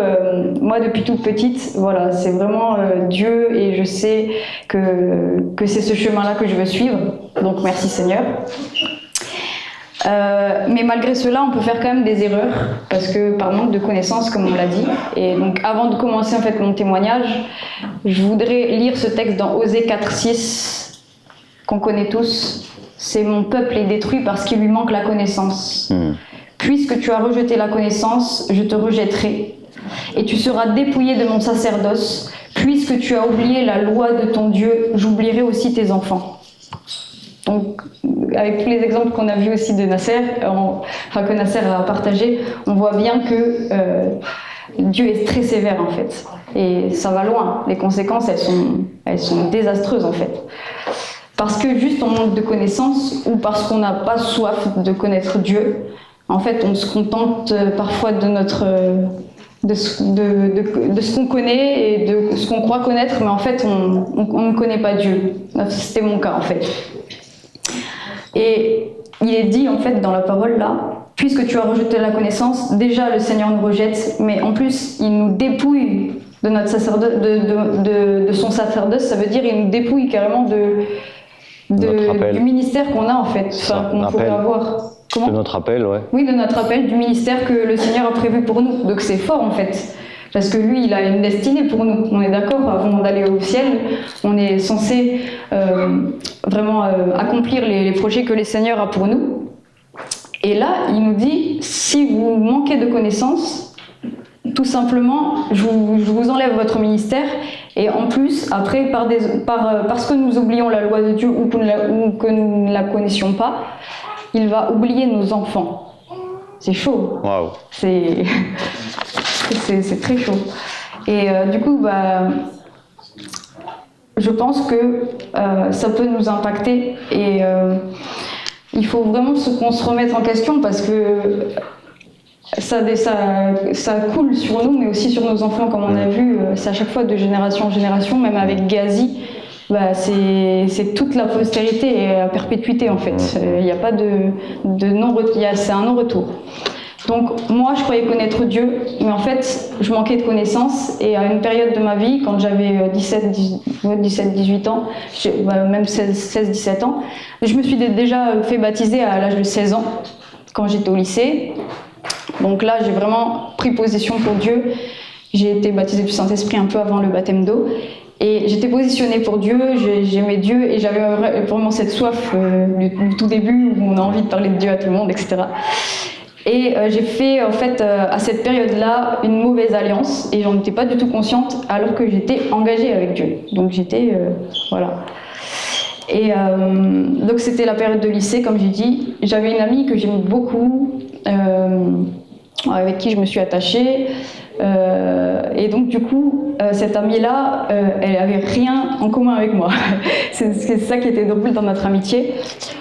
Speaker 5: moi depuis toute petite, voilà, c'est vraiment Dieu et je sais que c'est ce chemin-là que je veux suivre. Donc merci Seigneur. Mais malgré cela, on peut faire quand même des erreurs parce que par manque de connaissances, comme on l'a dit. Et donc, avant de commencer en fait mon témoignage, je voudrais lire ce texte dans Osée 4:6 qu'on connaît tous, c'est mon peuple est détruit parce qu'il lui manque la connaissance. Puisque tu as rejeté la connaissance, je te rejetterai. Et tu seras dépouillé de mon sacerdoce. Puisque tu as oublié la loi de ton Dieu, j'oublierai aussi tes enfants. Donc, avec tous les exemples qu'on a vus aussi de Nasser, que Nasser a partagé, on voit bien que Dieu est très sévère en fait. Et ça va loin. Les conséquences, elles sont désastreuses en fait. Parce que juste on manque de connaissances ou parce qu'on n'a pas soif de connaître Dieu, en fait, on se contente parfois de de ce qu'on connaît et de ce qu'on croit connaître, mais en fait, on ne connaît pas Dieu. C'était mon cas, en fait. Et il est dit, en fait, dans la parole, là, puisque tu as rejeté la connaissance, déjà, le Seigneur nous rejette, mais en plus, il nous dépouille de notre sacerdoce, de son sacerdoce, ça veut dire il nous dépouille carrément du ministère qu'on a, en fait, enfin, qu'on pourrait avoir.
Speaker 6: De notre appel, ouais.
Speaker 5: Oui, de notre appel, du ministère que le Seigneur a prévu pour nous. Donc c'est fort en fait. Parce que lui, il a une destinée pour nous. On est d'accord, avant d'aller au ciel, on est censé vraiment accomplir les projets que le Seigneur a pour nous. Et là, il nous dit, si vous manquez de connaissances, tout simplement, je vous enlève votre ministère. Et en plus, après, parce que nous oublions la loi de Dieu ou que nous ne la connaissions pas, il va oublier nos enfants. C'est chaud.
Speaker 6: Waouh.
Speaker 5: C'est très chaud. Et du coup, je pense que ça peut nous impacter et il faut vraiment qu'on se remette en question parce que ça coule sur nous, mais aussi sur nos enfants, comme on a vu. C'est à chaque fois de génération en génération, même avec Ghazi. C'est toute la postérité et à perpétuité en fait. Il n'y a pas de non-retour, c'est un non-retour. Donc moi je croyais connaître Dieu, mais en fait je manquais de connaissances et à une période de ma vie, quand j'avais 17-18 ans, même 16-17 ans, je me suis déjà fait baptiser à l'âge de 16 ans, quand j'étais au lycée. Donc là j'ai vraiment pris position pour Dieu. J'ai été baptisée du Saint-Esprit un peu avant le baptême d'eau. Et j'étais positionnée pour Dieu, j'aimais Dieu et j'avais vraiment cette soif du tout début où on a envie de parler de Dieu à tout le monde, etc. Et j'ai fait en fait à cette période-là une mauvaise alliance et j'en étais pas du tout consciente alors que j'étais engagée avec Dieu. Donc j'étais voilà. Et donc c'était la période de lycée, comme j'ai dit. J'avais une amie que j'aimais beaucoup, avec qui je me suis attachée. Et donc du coup, cette amie-là, elle avait rien en commun avec moi. C'est ça qui était drôle dans notre amitié.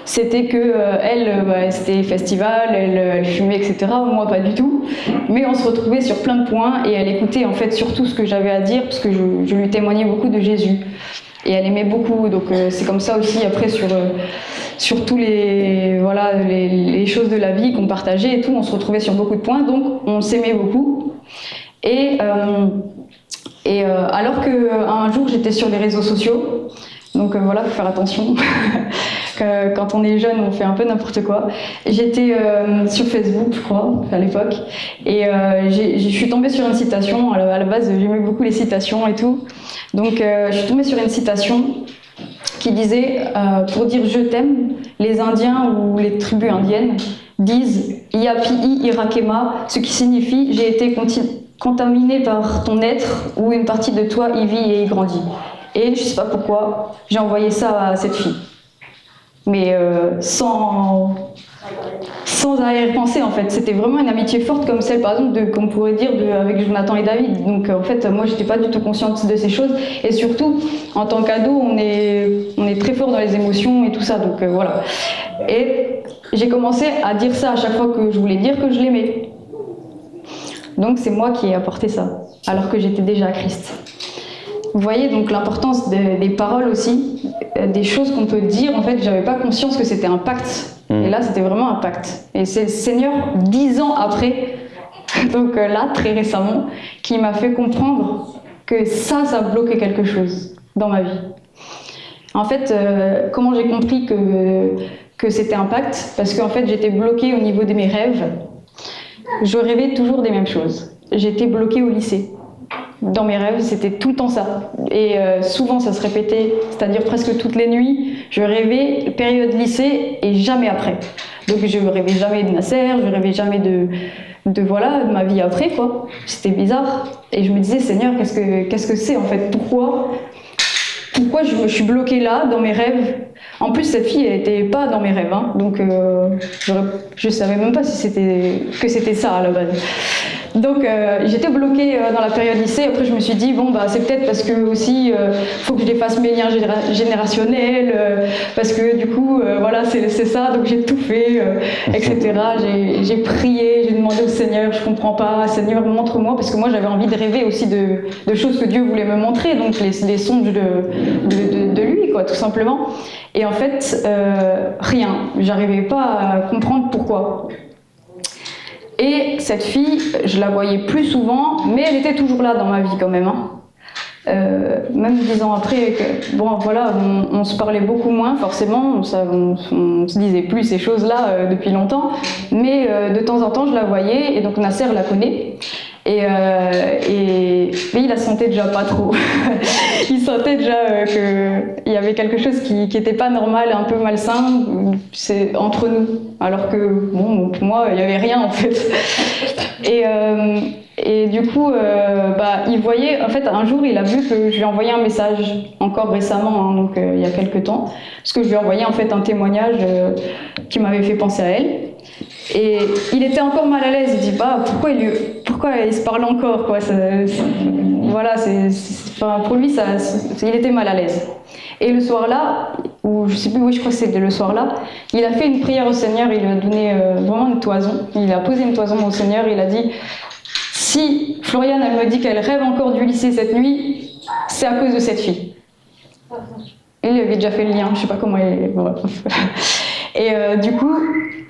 Speaker 5: C'était que elle, c'était festival, elle fumait, etc. Moi, pas du tout. Mais on se retrouvait sur plein de points et elle écoutait en fait surtout ce que j'avais à dire parce que je lui témoignais beaucoup de Jésus. Et elle aimait beaucoup. Donc c'est comme ça aussi après sur tous les choses de la vie qu'on partageait et tout, on se retrouvait sur beaucoup de points. Donc on s'aimait beaucoup. Et alors qu'un jour j'étais sur les réseaux sociaux, donc voilà, faut faire attention. Quand on est jeune, on fait un peu n'importe quoi. J'étais sur Facebook, je crois, à l'époque, et je suis tombée sur une citation. À la base, j'aimais beaucoup les citations et tout. Donc je suis tombée sur une citation qui disait pour dire je t'aime, les Indiens ou les tribus indiennes disent Iapi Irakema, ce qui signifie j'ai été contaminé par ton être ou une partie de toi y vit et y grandit. Et je sais pas pourquoi, j'ai envoyé ça à cette fille. Mais sans arrière-pensée en fait. C'était vraiment une amitié forte comme celle par exemple qu'on pourrait dire avec Jonathan et David. Donc en fait moi j'étais pas du tout consciente de ces choses et surtout en tant qu'ado on est très fort dans les émotions et tout ça donc voilà. Et j'ai commencé à dire ça à chaque fois que je voulais dire que je l'aimais. Donc c'est moi qui ai apporté ça alors que j'étais déjà à Christ. Vous voyez donc l'importance des paroles aussi, des choses qu'on peut dire. En fait, j'avais pas conscience que c'était un pacte. Et là, c'était vraiment un pacte. Et c'est le Seigneur, 10 ans après, donc là, très récemment, qui m'a fait comprendre que ça bloquait quelque chose dans ma vie. En fait, comment j'ai compris que c'était un pacte? Parce qu'en fait, j'étais bloquée au niveau de mes rêves. Je rêvais toujours des mêmes choses. J'étais bloquée au lycée. Dans mes rêves, c'était tout le temps ça. Et souvent, ça se répétait, c'est-à-dire presque toutes les nuits, je rêvais période lycée et jamais après. Donc je rêvais jamais de Nasser, je rêvais jamais de ma vie après, quoi. C'était bizarre. Et je me disais, Seigneur, qu'est-ce que c'est en fait? Pourquoi je me suis bloquée là, dans mes rêves? En plus, cette fille, elle n'était pas dans mes rêves, hein. Donc je savais même pas si c'était ça à la base. Donc j'étais bloquée dans la période lycée. Après je me suis dit c'est peut-être parce que aussi faut que je défasse mes liens générationnels, parce que du coup voilà c'est ça. Donc j'ai tout fait, etc. J'ai prié, j'ai demandé au Seigneur, je comprends pas, Seigneur montre-moi, parce que moi j'avais envie de rêver aussi de choses que Dieu voulait me montrer, donc les songes de lui, quoi, tout simplement. Et en fait rien, j'arrivais pas à comprendre pourquoi. Et cette fille, je la voyais plus souvent, mais elle était toujours là dans ma vie quand même. Hein. Même 10 ans après, on se parlait beaucoup moins forcément, on se disait plus ces choses-là depuis longtemps, mais de temps en temps je la voyais, et donc Nasser la connaît. Mais il la sentait déjà pas trop. Il sentait déjà qu'il y avait quelque chose qui n'était pas normal, un peu malsain, c'est entre nous. Alors que pour moi, il n'y avait rien en fait. Et du coup, il voyait, en fait, un jour, il a vu que je lui ai envoyé un message, encore récemment, hein, donc il y a quelques temps, parce que je lui ai envoyé en fait un témoignage qui m'avait fait penser à elle. Et il était encore mal à l'aise, il dit pourquoi il se parle encore, quoi. Pour lui, il était mal à l'aise. Et le soir-là, ou je sais plus, oui, je crois que c'était le soir-là, il a fait une prière au Seigneur, il lui a donné vraiment une toison, il a posé une toison au Seigneur, il a dit: si Floriane, elle me dit qu'elle rêve encore du lycée cette nuit, c'est à cause de cette fille. Il avait déjà fait le lien, je sais pas comment il... Et du coup,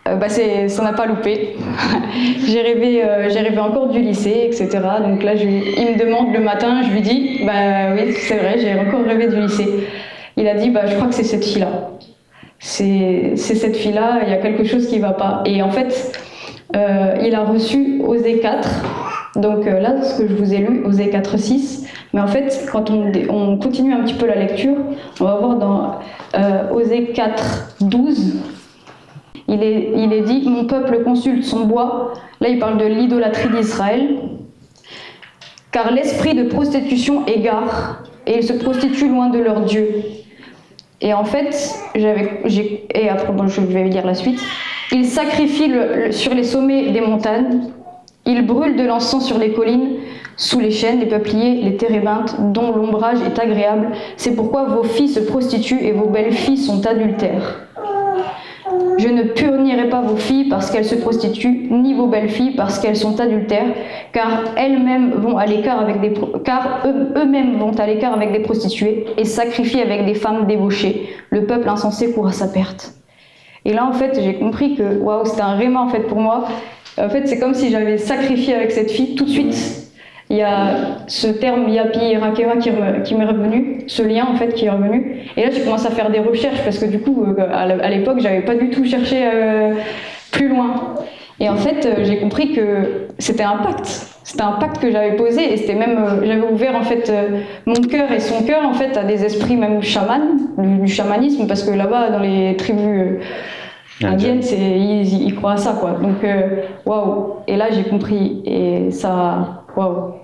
Speaker 5: ça n'a pas loupé. j'ai rêvé encore du lycée, etc. Donc là, il me demande le matin, je lui dis, oui, c'est vrai, j'ai encore rêvé du lycée. Il a dit, je crois que c'est cette fille-là. C'est cette fille-là, il y a quelque chose qui ne va pas. Et en fait, il a reçu Osée 4. Donc là, ce que je vous ai lu, Osée 4:6. Mais en fait, quand on continue un petit peu la lecture, on va voir dans Osée 4:12, il est dit: mon peuple consulte son bois. Là, il parle de l'idolâtrie d'Israël. Car l'esprit de prostitution égare, et ils se prostituent loin de leur Dieu. Et en fait, et après, je vais lire la suite. Ils sacrifient sur les sommets des montagnes. Ils brûlent de l'encens sur les collines, sous les chênes, les peupliers, les térébinthes, dont l'ombrage est agréable. C'est pourquoi vos filles se prostituent et vos belles filles sont adultères. Je ne punirai pas vos filles parce qu'elles se prostituent, ni vos belles filles parce qu'elles sont adultères, car eux-mêmes vont à l'écart avec des prostituées et sacrifient avec des femmes débauchées. Le peuple insensé court à sa perte. Et là, en fait, j'ai compris que c'était un réma en fait pour moi. En fait, c'est comme si j'avais sacrifié avec cette fille tout de suite. Il y a ce terme Yapi Rakeva qui m'est revenu, ce lien en fait qui est revenu. Et là, j'ai commencé à faire des recherches parce que du coup, à l'époque, j'avais pas du tout cherché plus loin. Et en fait, j'ai compris que c'était un pacte. C'était un pacte que j'avais posé et c'était même, j'avais ouvert en fait mon cœur et son cœur en fait à des esprits même chamans, du chamanisme, parce que là-bas, dans les tribus indiennes, ils croient à ça, quoi. Donc, waouh. Et là, j'ai compris et ça, waouh.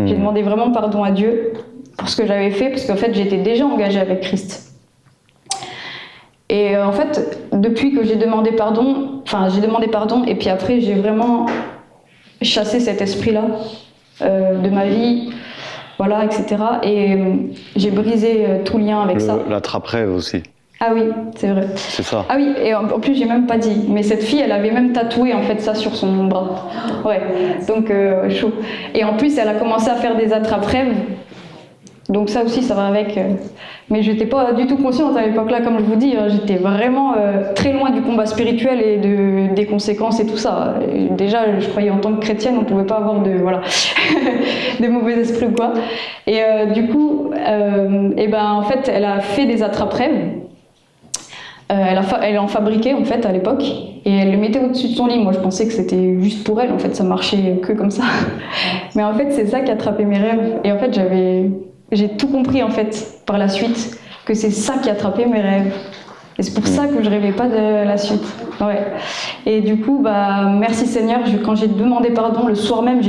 Speaker 5: J'ai demandé vraiment pardon à Dieu pour ce que j'avais fait, parce qu'en fait, j'étais déjà engagée avec Christ. Et en fait, depuis que j'ai demandé pardon, et puis après, j'ai vraiment chassé cet esprit-là de ma vie, voilà, etc. Et j'ai brisé tout lien avec ça.
Speaker 1: L'attrape-rêve aussi.
Speaker 5: Ah oui, c'est vrai.
Speaker 1: C'est ça.
Speaker 5: Ah oui, et en plus, j'ai même pas dit. Mais cette fille, elle avait même tatoué en fait ça sur son bras. Ouais, donc chaud. Et en plus, elle a commencé à faire des attrape-rêves. Donc ça aussi, ça va avec. Mais j'étais pas du tout consciente à l'époque-là, comme je vous dis. J'étais vraiment très loin du combat spirituel et des conséquences et tout ça. Et déjà, je croyais en tant que chrétienne, on pouvait pas avoir des mauvais esprits ou quoi. Et du coup, en fait, elle a fait des attrape-rêves. Elle en fabriquait en fait à l'époque et elle le mettait au-dessus de son lit. Moi je pensais que c'était juste pour elle, en fait ça marchait que comme ça. Mais en fait c'est ça qui attrapait mes rêves. Et en fait j'ai tout compris en fait par la suite, que c'est ça qui attrapait mes rêves. Et c'est pour ça que je rêvais pas de la suite. Ouais. Et du coup, merci Seigneur, quand j'ai demandé pardon le soir même,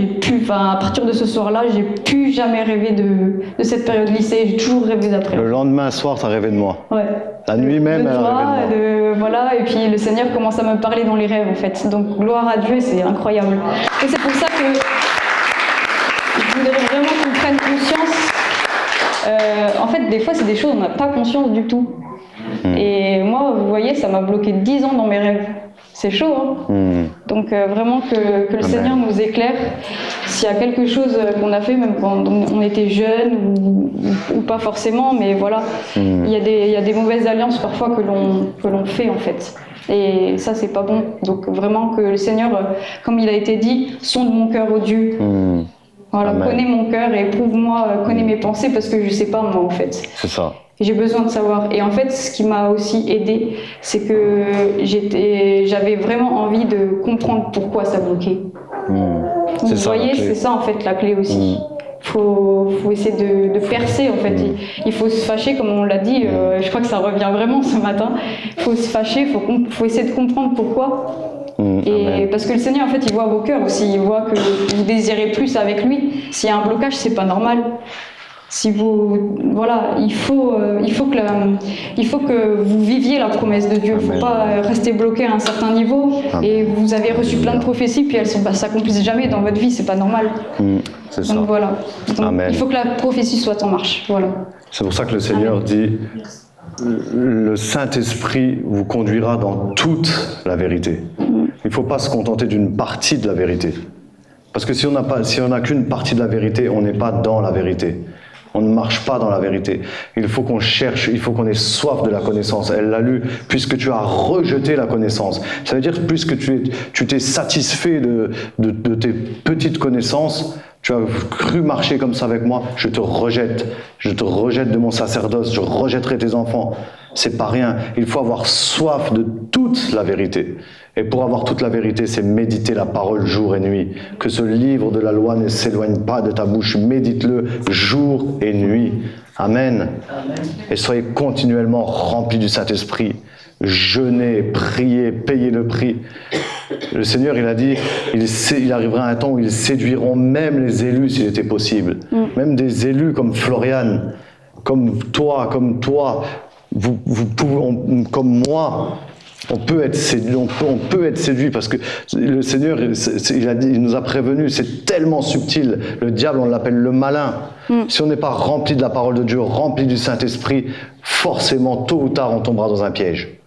Speaker 5: à partir de ce soir-là, j'ai plus jamais rêvé de cette période lycée, j'ai toujours rêvé d'après.
Speaker 1: Le lendemain soir, tu as rêvé de moi.
Speaker 5: Ouais.
Speaker 1: La nuit même, elle a rêvé de moi.
Speaker 5: Voilà, et puis le Seigneur commence à me parler dans les rêves en fait. Donc gloire à Dieu, c'est incroyable. Et c'est pour ça que je voudrais vraiment qu'on prenne conscience. En fait, des fois, c'est des choses on n'a pas conscience du tout. Et moi, vous voyez, ça m'a bloqué 10 ans dans mes rêves. C'est chaud, hein. Donc vraiment que le Seigneur nous éclaire. S'il y a quelque chose qu'on a fait, même quand on était jeune ou pas forcément, mais voilà, il y a des mauvaises alliances parfois que l'on fait en fait. Et ça, c'est pas bon. Donc vraiment que le Seigneur, comme il a été dit, sonde mon cœur, ô Dieu. Voilà, connais mon cœur et prouve-moi, connais mes pensées parce que je sais pas moi en fait.
Speaker 1: C'est ça.
Speaker 5: J'ai besoin de savoir. Et en fait, ce qui m'a aussi aidée, c'est que j'avais vraiment envie de comprendre pourquoi ça bloquait. Vous voyez, c'est ça en fait la clé aussi. Faut essayer de percer en fait. Il faut se fâcher, comme on l'a dit. Je crois que ça revient vraiment ce matin. Il faut se fâcher, faut essayer de comprendre pourquoi. Et parce que le Seigneur en fait il voit vos cœurs aussi, il voit que vous désirez plus avec lui. S'il y a un blocage, c'est pas normal. Si vous, voilà, il faut que vous viviez la promesse de Dieu. Il ne faut pas rester bloqué à un certain niveau. Et vous avez reçu plein de prophéties, puis elles s'accomplissent jamais dans votre vie. C'est pas normal.
Speaker 1: C'est ça.
Speaker 5: Donc voilà. Donc, il faut que la prophétie soit en marche. Voilà.
Speaker 1: C'est pour ça que le Seigneur dit, le Saint-Esprit vous conduira dans toute la vérité. Il ne faut pas se contenter d'une partie de la vérité. Parce que si on n'a qu'une partie de la vérité, on n'est pas dans la vérité. On ne marche pas dans la vérité. Il faut qu'on cherche, il faut qu'on ait soif de la connaissance. Elle l'a lu, puisque tu as rejeté la connaissance. Ça veut dire que puisque tu t'es satisfait de tes petites connaissances, tu as cru marcher comme ça avec moi, je te rejette. Je te rejette de mon sacerdoce, je rejetterai tes enfants. C'est pas rien. Il faut avoir soif de toute la vérité. Et pour avoir toute la vérité, c'est méditer la parole jour et nuit. Que ce livre de la loi ne s'éloigne pas de ta bouche. Médite-le jour et nuit. Amen. Et soyez continuellement remplis du Saint-Esprit. Jeûnez, priez, payez le prix. Le Seigneur, il a dit, il arrivera un temps où ils séduiront même les élus s'il était possible. Même des élus comme Floriane, comme toi, vous pouvez, comme moi. On peut être séduit parce que le Seigneur, il nous a prévenus, c'est tellement subtil. Le diable, on l'appelle le malin. Si on n'est pas rempli de la parole de Dieu, rempli du Saint-Esprit, forcément, tôt ou tard, on tombera dans un piège.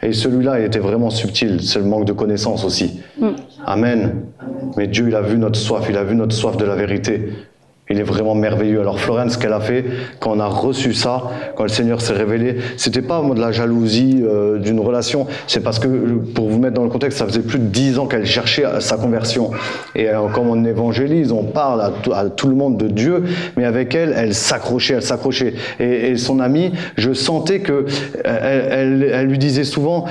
Speaker 1: Et celui-là, il était vraiment subtil, c'est le manque de connaissance aussi. Amen. Mais Dieu, il a vu notre soif de la vérité. Il est vraiment merveilleux. Alors Florence, ce qu'elle a fait, quand on a reçu ça, quand le Seigneur s'est révélé, c'était pas de la jalousie d'une relation, c'est parce que, pour vous mettre dans le contexte, ça faisait plus de 10 ans qu'elle cherchait sa conversion. Et comme on évangélise, on parle à tout le monde de Dieu, mais avec elle, elle s'accrochait. Et son amie, je sentais que elle lui disait souvent,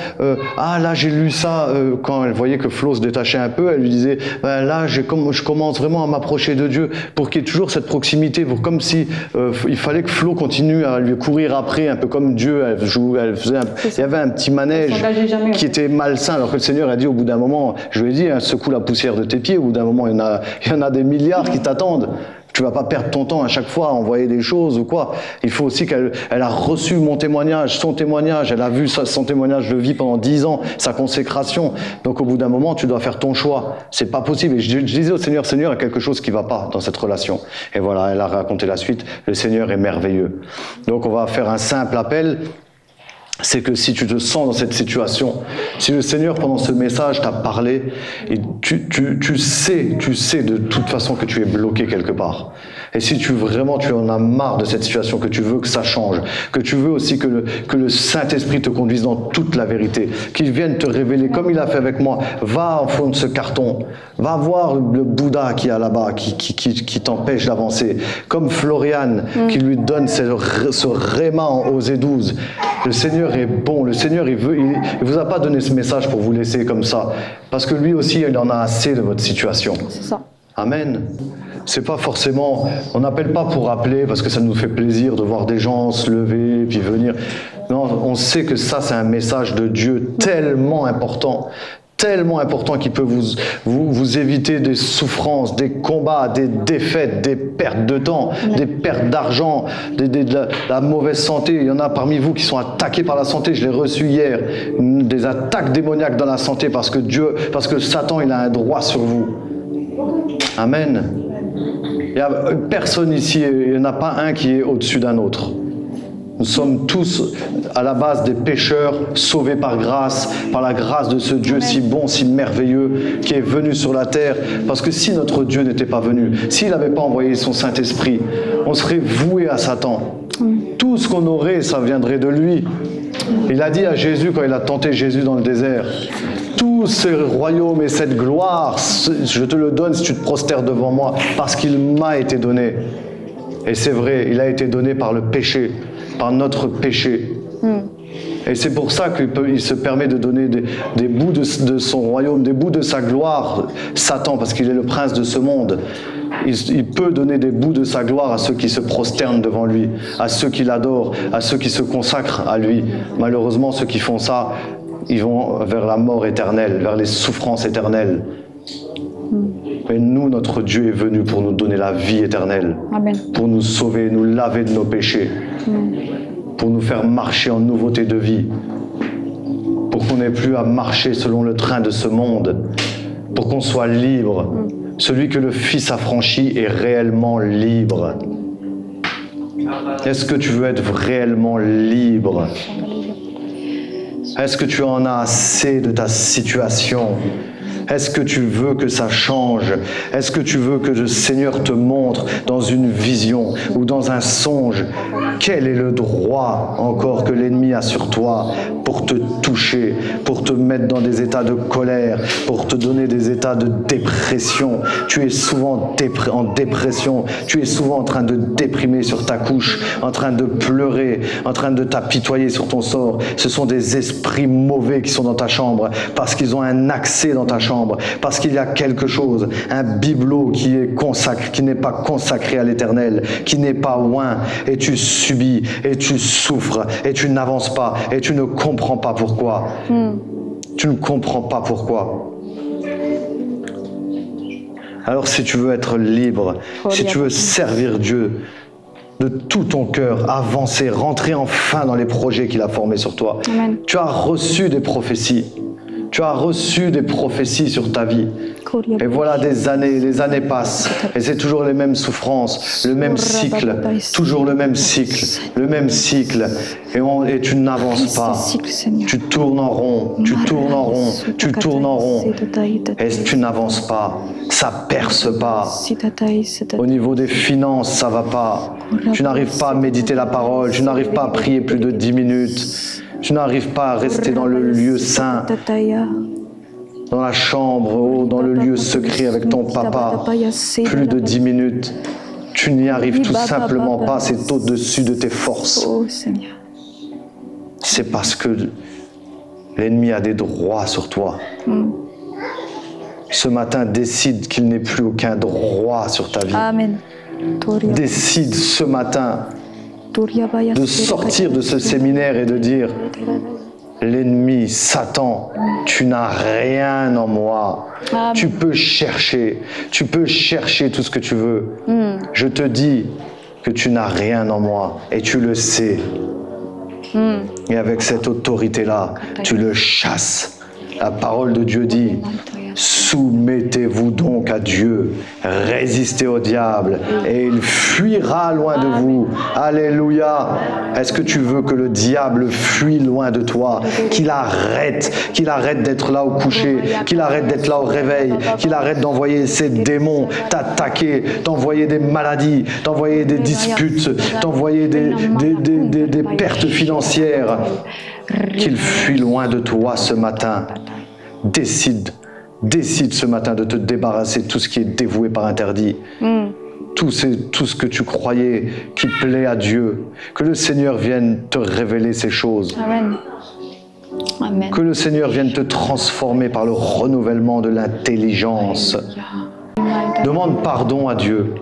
Speaker 1: ah là j'ai lu ça, quand elle voyait que Flo se détachait un peu, elle lui disait, là je commence vraiment à m'approcher de Dieu, pour qu'il y ait toujours cette proximité, comme si il fallait que Flo continue à lui courir après, un peu comme Dieu, il y avait un petit manège qui était malsain, alors que le Seigneur a dit au bout d'un moment, je lui ai dit, secoue la poussière de tes pieds, au bout d'un moment, il y en a des milliards qui t'attendent. Tu vas pas perdre ton temps à chaque fois à envoyer des choses ou quoi. Il faut aussi qu'elle a reçu mon témoignage, son témoignage, elle a vu son témoignage de vie pendant 10 ans, sa consécration. Donc au bout d'un moment, tu dois faire ton choix. C'est pas possible. Et je disais au Seigneur, il y a quelque chose qui va pas dans cette relation. Et voilà, elle a raconté la suite. Le Seigneur est merveilleux. Donc on va faire un simple appel. C'est que si tu te sens dans cette situation, si le Seigneur pendant ce message t'a parlé, et tu sais de toute façon que tu es bloqué quelque part. Et si tu en as marre de cette situation, que tu veux que ça change, que tu veux aussi que le Saint-Esprit te conduise dans toute la vérité, qu'il vienne te révéler, comme il a fait avec moi, va au fond de ce carton, va voir le Bouddha qui est là-bas, qui t'empêche d'avancer, comme Floriane, qui lui donne ce réma en Osée 12. Le Seigneur est bon, le Seigneur il vous a pas donné ce message pour vous laisser comme ça, parce que lui aussi il en a assez de votre situation.
Speaker 5: C'est ça.
Speaker 1: Amen. C'est pas forcément, on n'appelle pas pour appeler parce que ça nous fait plaisir de voir des gens se lever puis venir. Non, on sait que ça c'est un message de Dieu tellement important qu'il peut vous éviter des souffrances, des combats, des défaites, des pertes de temps, des pertes d'argent, de la mauvaise santé. Il y en a parmi vous qui sont attaqués par la santé, je l'ai reçu hier, des attaques démoniaques dans la santé parce que Satan il a un droit sur vous. Amen. Il n'y a personne ici, il n'y en a pas un qui est au-dessus d'un autre. Nous sommes tous à la base des pécheurs, sauvés par grâce, par la grâce de ce Dieu si bon, si merveilleux, qui est venu sur la terre. Parce que si notre Dieu n'était pas venu, s'il n'avait pas envoyé son Saint-Esprit, on serait voué à Satan. Tout ce qu'on aurait, ça viendrait de lui. Il a dit à Jésus, quand il a tenté Jésus dans le désert, tout ce royaume et cette gloire, je te le donne si tu te prosternes devant moi, parce qu'il m'a été donné. Et c'est vrai, il a été donné par le péché, par notre péché. Et c'est pour ça qu'il se permet de donner des bouts de son royaume, des bouts de sa gloire, Satan, parce qu'il est le prince de ce monde. Il peut donner des bouts de sa gloire à ceux qui se prosternent devant lui, à ceux qui l'adorent, à ceux qui se consacrent à lui. Malheureusement, ceux qui font ça, ils vont vers la mort éternelle, vers les souffrances éternelles. Mais nous, notre Dieu est venu pour nous donner la vie éternelle,
Speaker 5: Amen.
Speaker 1: pour nous sauver, nous laver de nos péchés, pour nous faire marcher en nouveauté de vie, pour qu'on n'ait plus à marcher selon le train de ce monde, pour qu'on soit libre. Celui que le Fils a franchi est réellement libre. Est-ce que tu veux être réellement libre? Est-ce que tu en as assez de ta situation? Est-ce que tu veux que ça change? Est-ce que tu veux que le Seigneur te montre dans une vision ou dans un songe quel est le droit encore que l'ennemi a sur toi pour te toucher, pour te mettre dans des états de colère, pour te donner des états de dépression? Tu es souvent en dépression, tu es souvent en train de déprimer sur ta couche, en train de pleurer, en train de t'apitoyer sur ton sort. Ce sont des esprits mauvais qui sont dans ta chambre parce qu'ils ont un accès dans ta chambre. Parce qu'il y a quelque chose, un bibelot qui n'est pas consacré à l'Éternel, qui n'est pas oint, et tu subis, et tu souffres, et tu n'avances pas, et tu ne comprends pas pourquoi. Tu ne comprends pas pourquoi. Alors si tu veux être libre, si tu veux servir Dieu de tout ton cœur, avancer, rentrer enfin dans les projets qu'il a formés sur toi,
Speaker 5: Amen.
Speaker 1: tu as reçu des prophéties. Tu as reçu des prophéties sur ta vie. Et voilà, les années passent. Et c'est toujours les mêmes souffrances, le même cycle, toujours le même cycle. Et tu n'avances pas. Tu tournes en rond, tu tournes en rond, tu tournes en rond. Et tu n'avances pas. Ça perce pas. Au niveau des finances, ça va pas. Tu n'arrives pas à méditer la parole, tu n'arrives pas à prier plus de 10 minutes. Tu n'arrives pas à rester dans le lieu saint, dans la chambre, dans le lieu secret avec ton papa, plus de 10 minutes. Tu n'y arrives tout simplement pas, c'est au-dessus de tes forces. C'est parce que l'ennemi a des droits sur toi. Ce matin, décide qu'il n'ait plus aucun droit sur ta vie.
Speaker 5: Amen.
Speaker 1: Décide ce matin de sortir de ce séminaire et de dire: l'ennemi, Satan, tu n'as rien en moi.
Speaker 5: Amen.
Speaker 1: Tu peux chercher tout ce que tu veux. Je te dis que tu n'as rien en moi et tu le sais. Et avec cette autorité-là, tu le chasses. La parole de Dieu dit: soumettez-vous donc à Dieu, résistez au diable et il fuira loin de vous. Alléluia. Est-ce que tu veux que le diable fuit loin de toi, qu'il arrête d'être là au coucher, qu'il arrête d'être là au réveil, qu'il arrête d'envoyer ses démons t'attaquer, d'envoyer des maladies, d'envoyer des disputes, d'envoyer des pertes financières, qu'il fuit loin de toi ce matin. Décide ce matin de te débarrasser de tout ce qui est dévoué par interdit. Tout ce que tu croyais qui plaît à Dieu. Que le Seigneur vienne te révéler ces choses.
Speaker 5: Amen. Amen.
Speaker 1: Que le Seigneur vienne te transformer par le renouvellement de l'intelligence. Demande pardon à Dieu.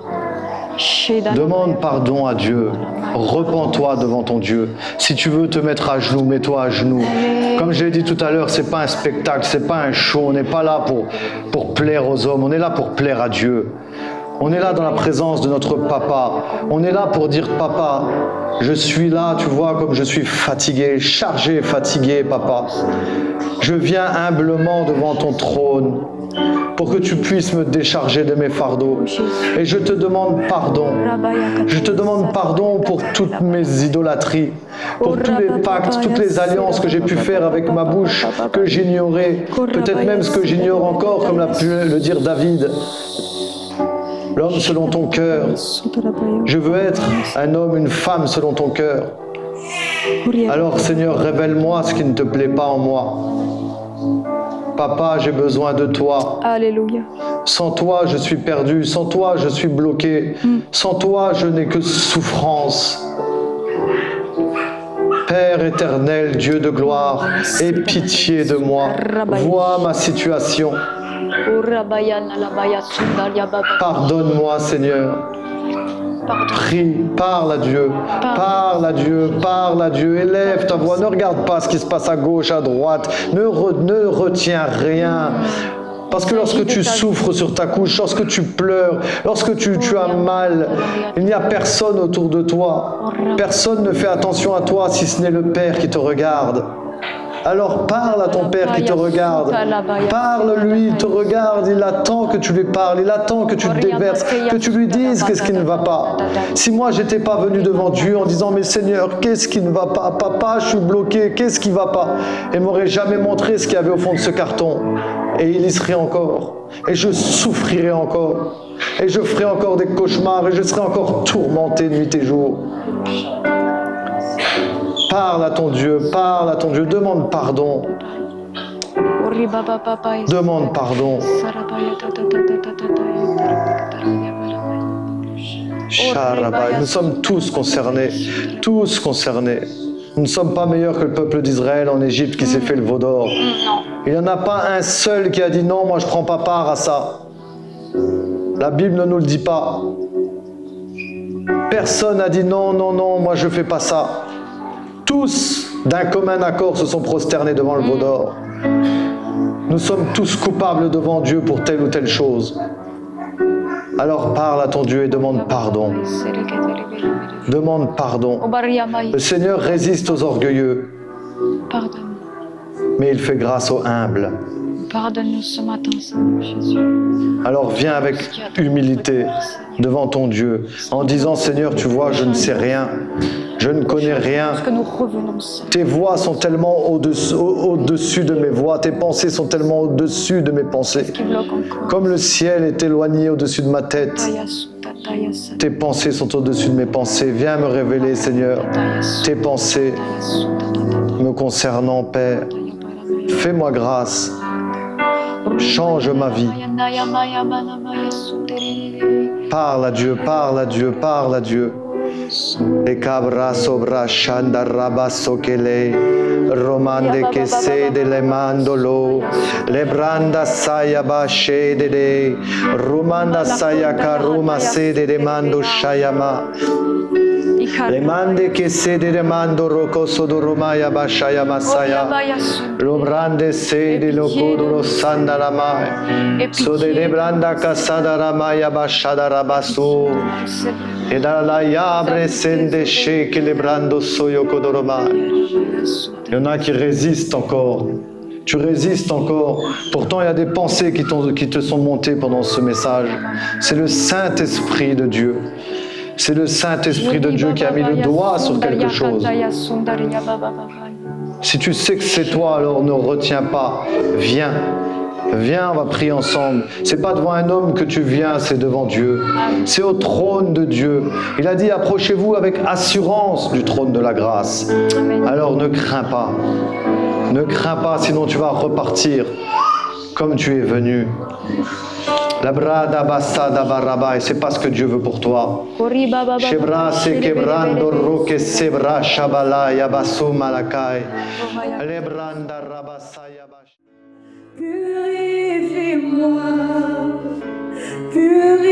Speaker 1: Demande pardon à Dieu. Repens-toi devant ton Dieu. Si tu veux te mettre à genoux, mets-toi à genoux. Comme je l'ai dit tout à l'heure, c'est pas un spectacle, c'est pas un show. On n'est pas là pour plaire aux hommes. On est là pour plaire à Dieu. On est là dans la présence de notre papa. On est là pour dire, papa, je suis là, tu vois, comme je suis fatigué, chargé, fatigué, papa. Je viens humblement devant ton trône pour que tu puisses me décharger de mes fardeaux. Et je te demande pardon. Je te demande pardon pour toutes mes idolâtries, pour tous les pactes, toutes les alliances que j'ai pu faire avec ma bouche, que j'ignorais, peut-être même ce que j'ignore encore, comme l'a pu le dire David. L'homme selon ton cœur. Je veux être un homme, une femme selon ton cœur. Alors Seigneur, révèle-moi ce qui ne te plaît pas en moi. Papa, j'ai besoin de toi.
Speaker 6: Alléluia.
Speaker 1: Sans toi, je suis perdu. Sans toi, je suis bloqué. Sans toi, je n'ai que souffrance. Père éternel, Dieu de gloire, aie pitié de moi. Vois ma situation. Pardonne-moi, Seigneur. Prie, parle à Dieu, parle à Dieu, parle à Dieu, élève ta voix, ne regarde pas ce qui se passe à gauche, à droite, ne retiens rien. Parce que lorsque tu souffres sur ta couche, lorsque tu pleures, lorsque tu as mal, il n'y a personne autour de toi. Personne ne fait attention à toi si ce n'est le Père qui te regarde. Alors parle à ton Père qui te regarde. Parle-lui, il te regarde, il attend que tu lui parles, il attend que tu te déverses, que tu lui dises qu'est-ce qui ne va pas. Si moi j'étais pas venu devant Dieu en disant mais Seigneur, qu'est-ce qui ne va pas? Papa, je suis bloqué, qu'est-ce qui ne va pas? Il ne m'aurait jamais montré ce qu'il y avait au fond de ce carton. Et il y serait encore. Et je souffrirais encore. Et je ferais encore des cauchemars et je serais encore tourmenté nuit et jour. Parle à ton Dieu, demande pardon. Demande pardon. Nous sommes tous concernés, tous concernés. Nous ne sommes pas meilleurs que le peuple d'Israël en Égypte qui s'est fait le veau d'or. Il n'y en a pas un seul qui a dit non, moi je ne prends pas part à ça. La Bible ne nous le dit pas. Personne n'a dit non, non, non, moi je ne fais pas ça. Tous, d'un commun accord, se sont prosternés devant le veau d'or. Nous sommes tous coupables devant Dieu pour telle ou telle chose. Alors parle à ton Dieu et demande pardon. Demande pardon. Le Seigneur résiste aux orgueilleux, mais il fait grâce aux humbles.
Speaker 6: Pardonne-nous ce matin, Seigneur Jésus.
Speaker 1: Alors viens avec humilité devant ton Dieu, en disant Seigneur, tu vois, je ne sais rien, je ne connais rien. Tes voies sont tellement au-dessus de mes voies, tes pensées sont tellement au-dessus de mes pensées. Comme le ciel est éloigné au-dessus de ma tête, tes pensées sont au-dessus de mes pensées. Viens me révéler, Seigneur, tes pensées me concernant, Père. Fais-moi grâce. Change ma vie. Parle à Dieu, parle à Dieu, parle à Dieu. Le cabra sobra shanda rabasso che lei romande che sede le mandolo le branda saya bashe de de rumanda saya karuma sede de mando shayama le mande che sede de mando rocoso do romaya bashaya masaya lo brande sede lo codolo sanda ramai so de branda casada ramaya bashada rabasu e dalla yabre sende sheke le brando soyo kodoromai. Il y en a qui résistent encore. Tu résistes encore. Pourtant, il y a des pensées qui te sont montées pendant ce message. C'est le Saint-Esprit de Dieu. C'est le Saint-Esprit de Dieu qui a mis le doigt sur quelque chose. Si tu sais que c'est toi, alors ne retiens pas. Viens. Viens, on va prier ensemble. C'est pas devant un homme que tu viens, c'est devant Dieu. C'est au trône de Dieu. Il a dit, approchez-vous avec assurance du trône de la grâce. Alors ne crains pas. Ne crains pas, sinon tu vas repartir comme tu es venu. La brada bassada baraba, et c'est pas ce que Dieu veut pour toi. Shebra se quebrando roque sebra shabala yabasu malakai. Lebranda rabasaya bash.
Speaker 7: Purifie-moi, Sanctifie-moi,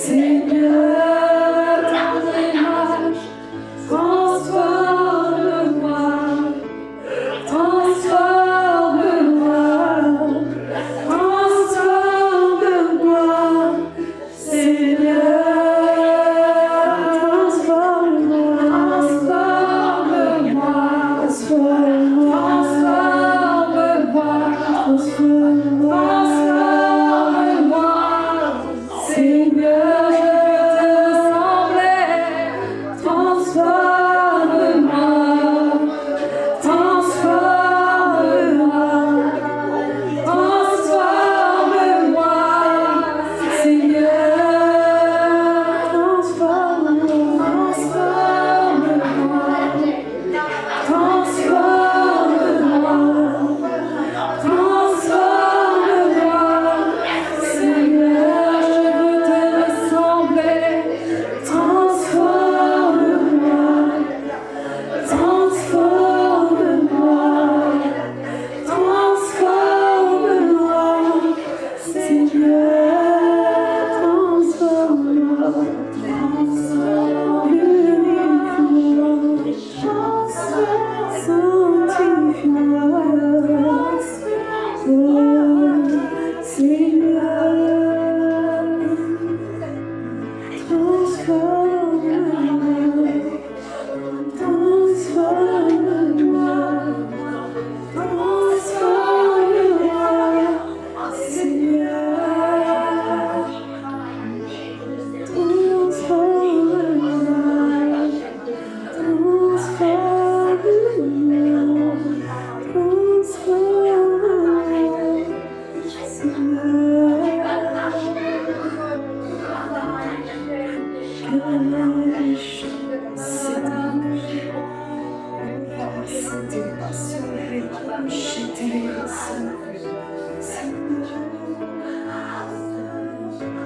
Speaker 7: Seigneur,
Speaker 2: Transforme-moi.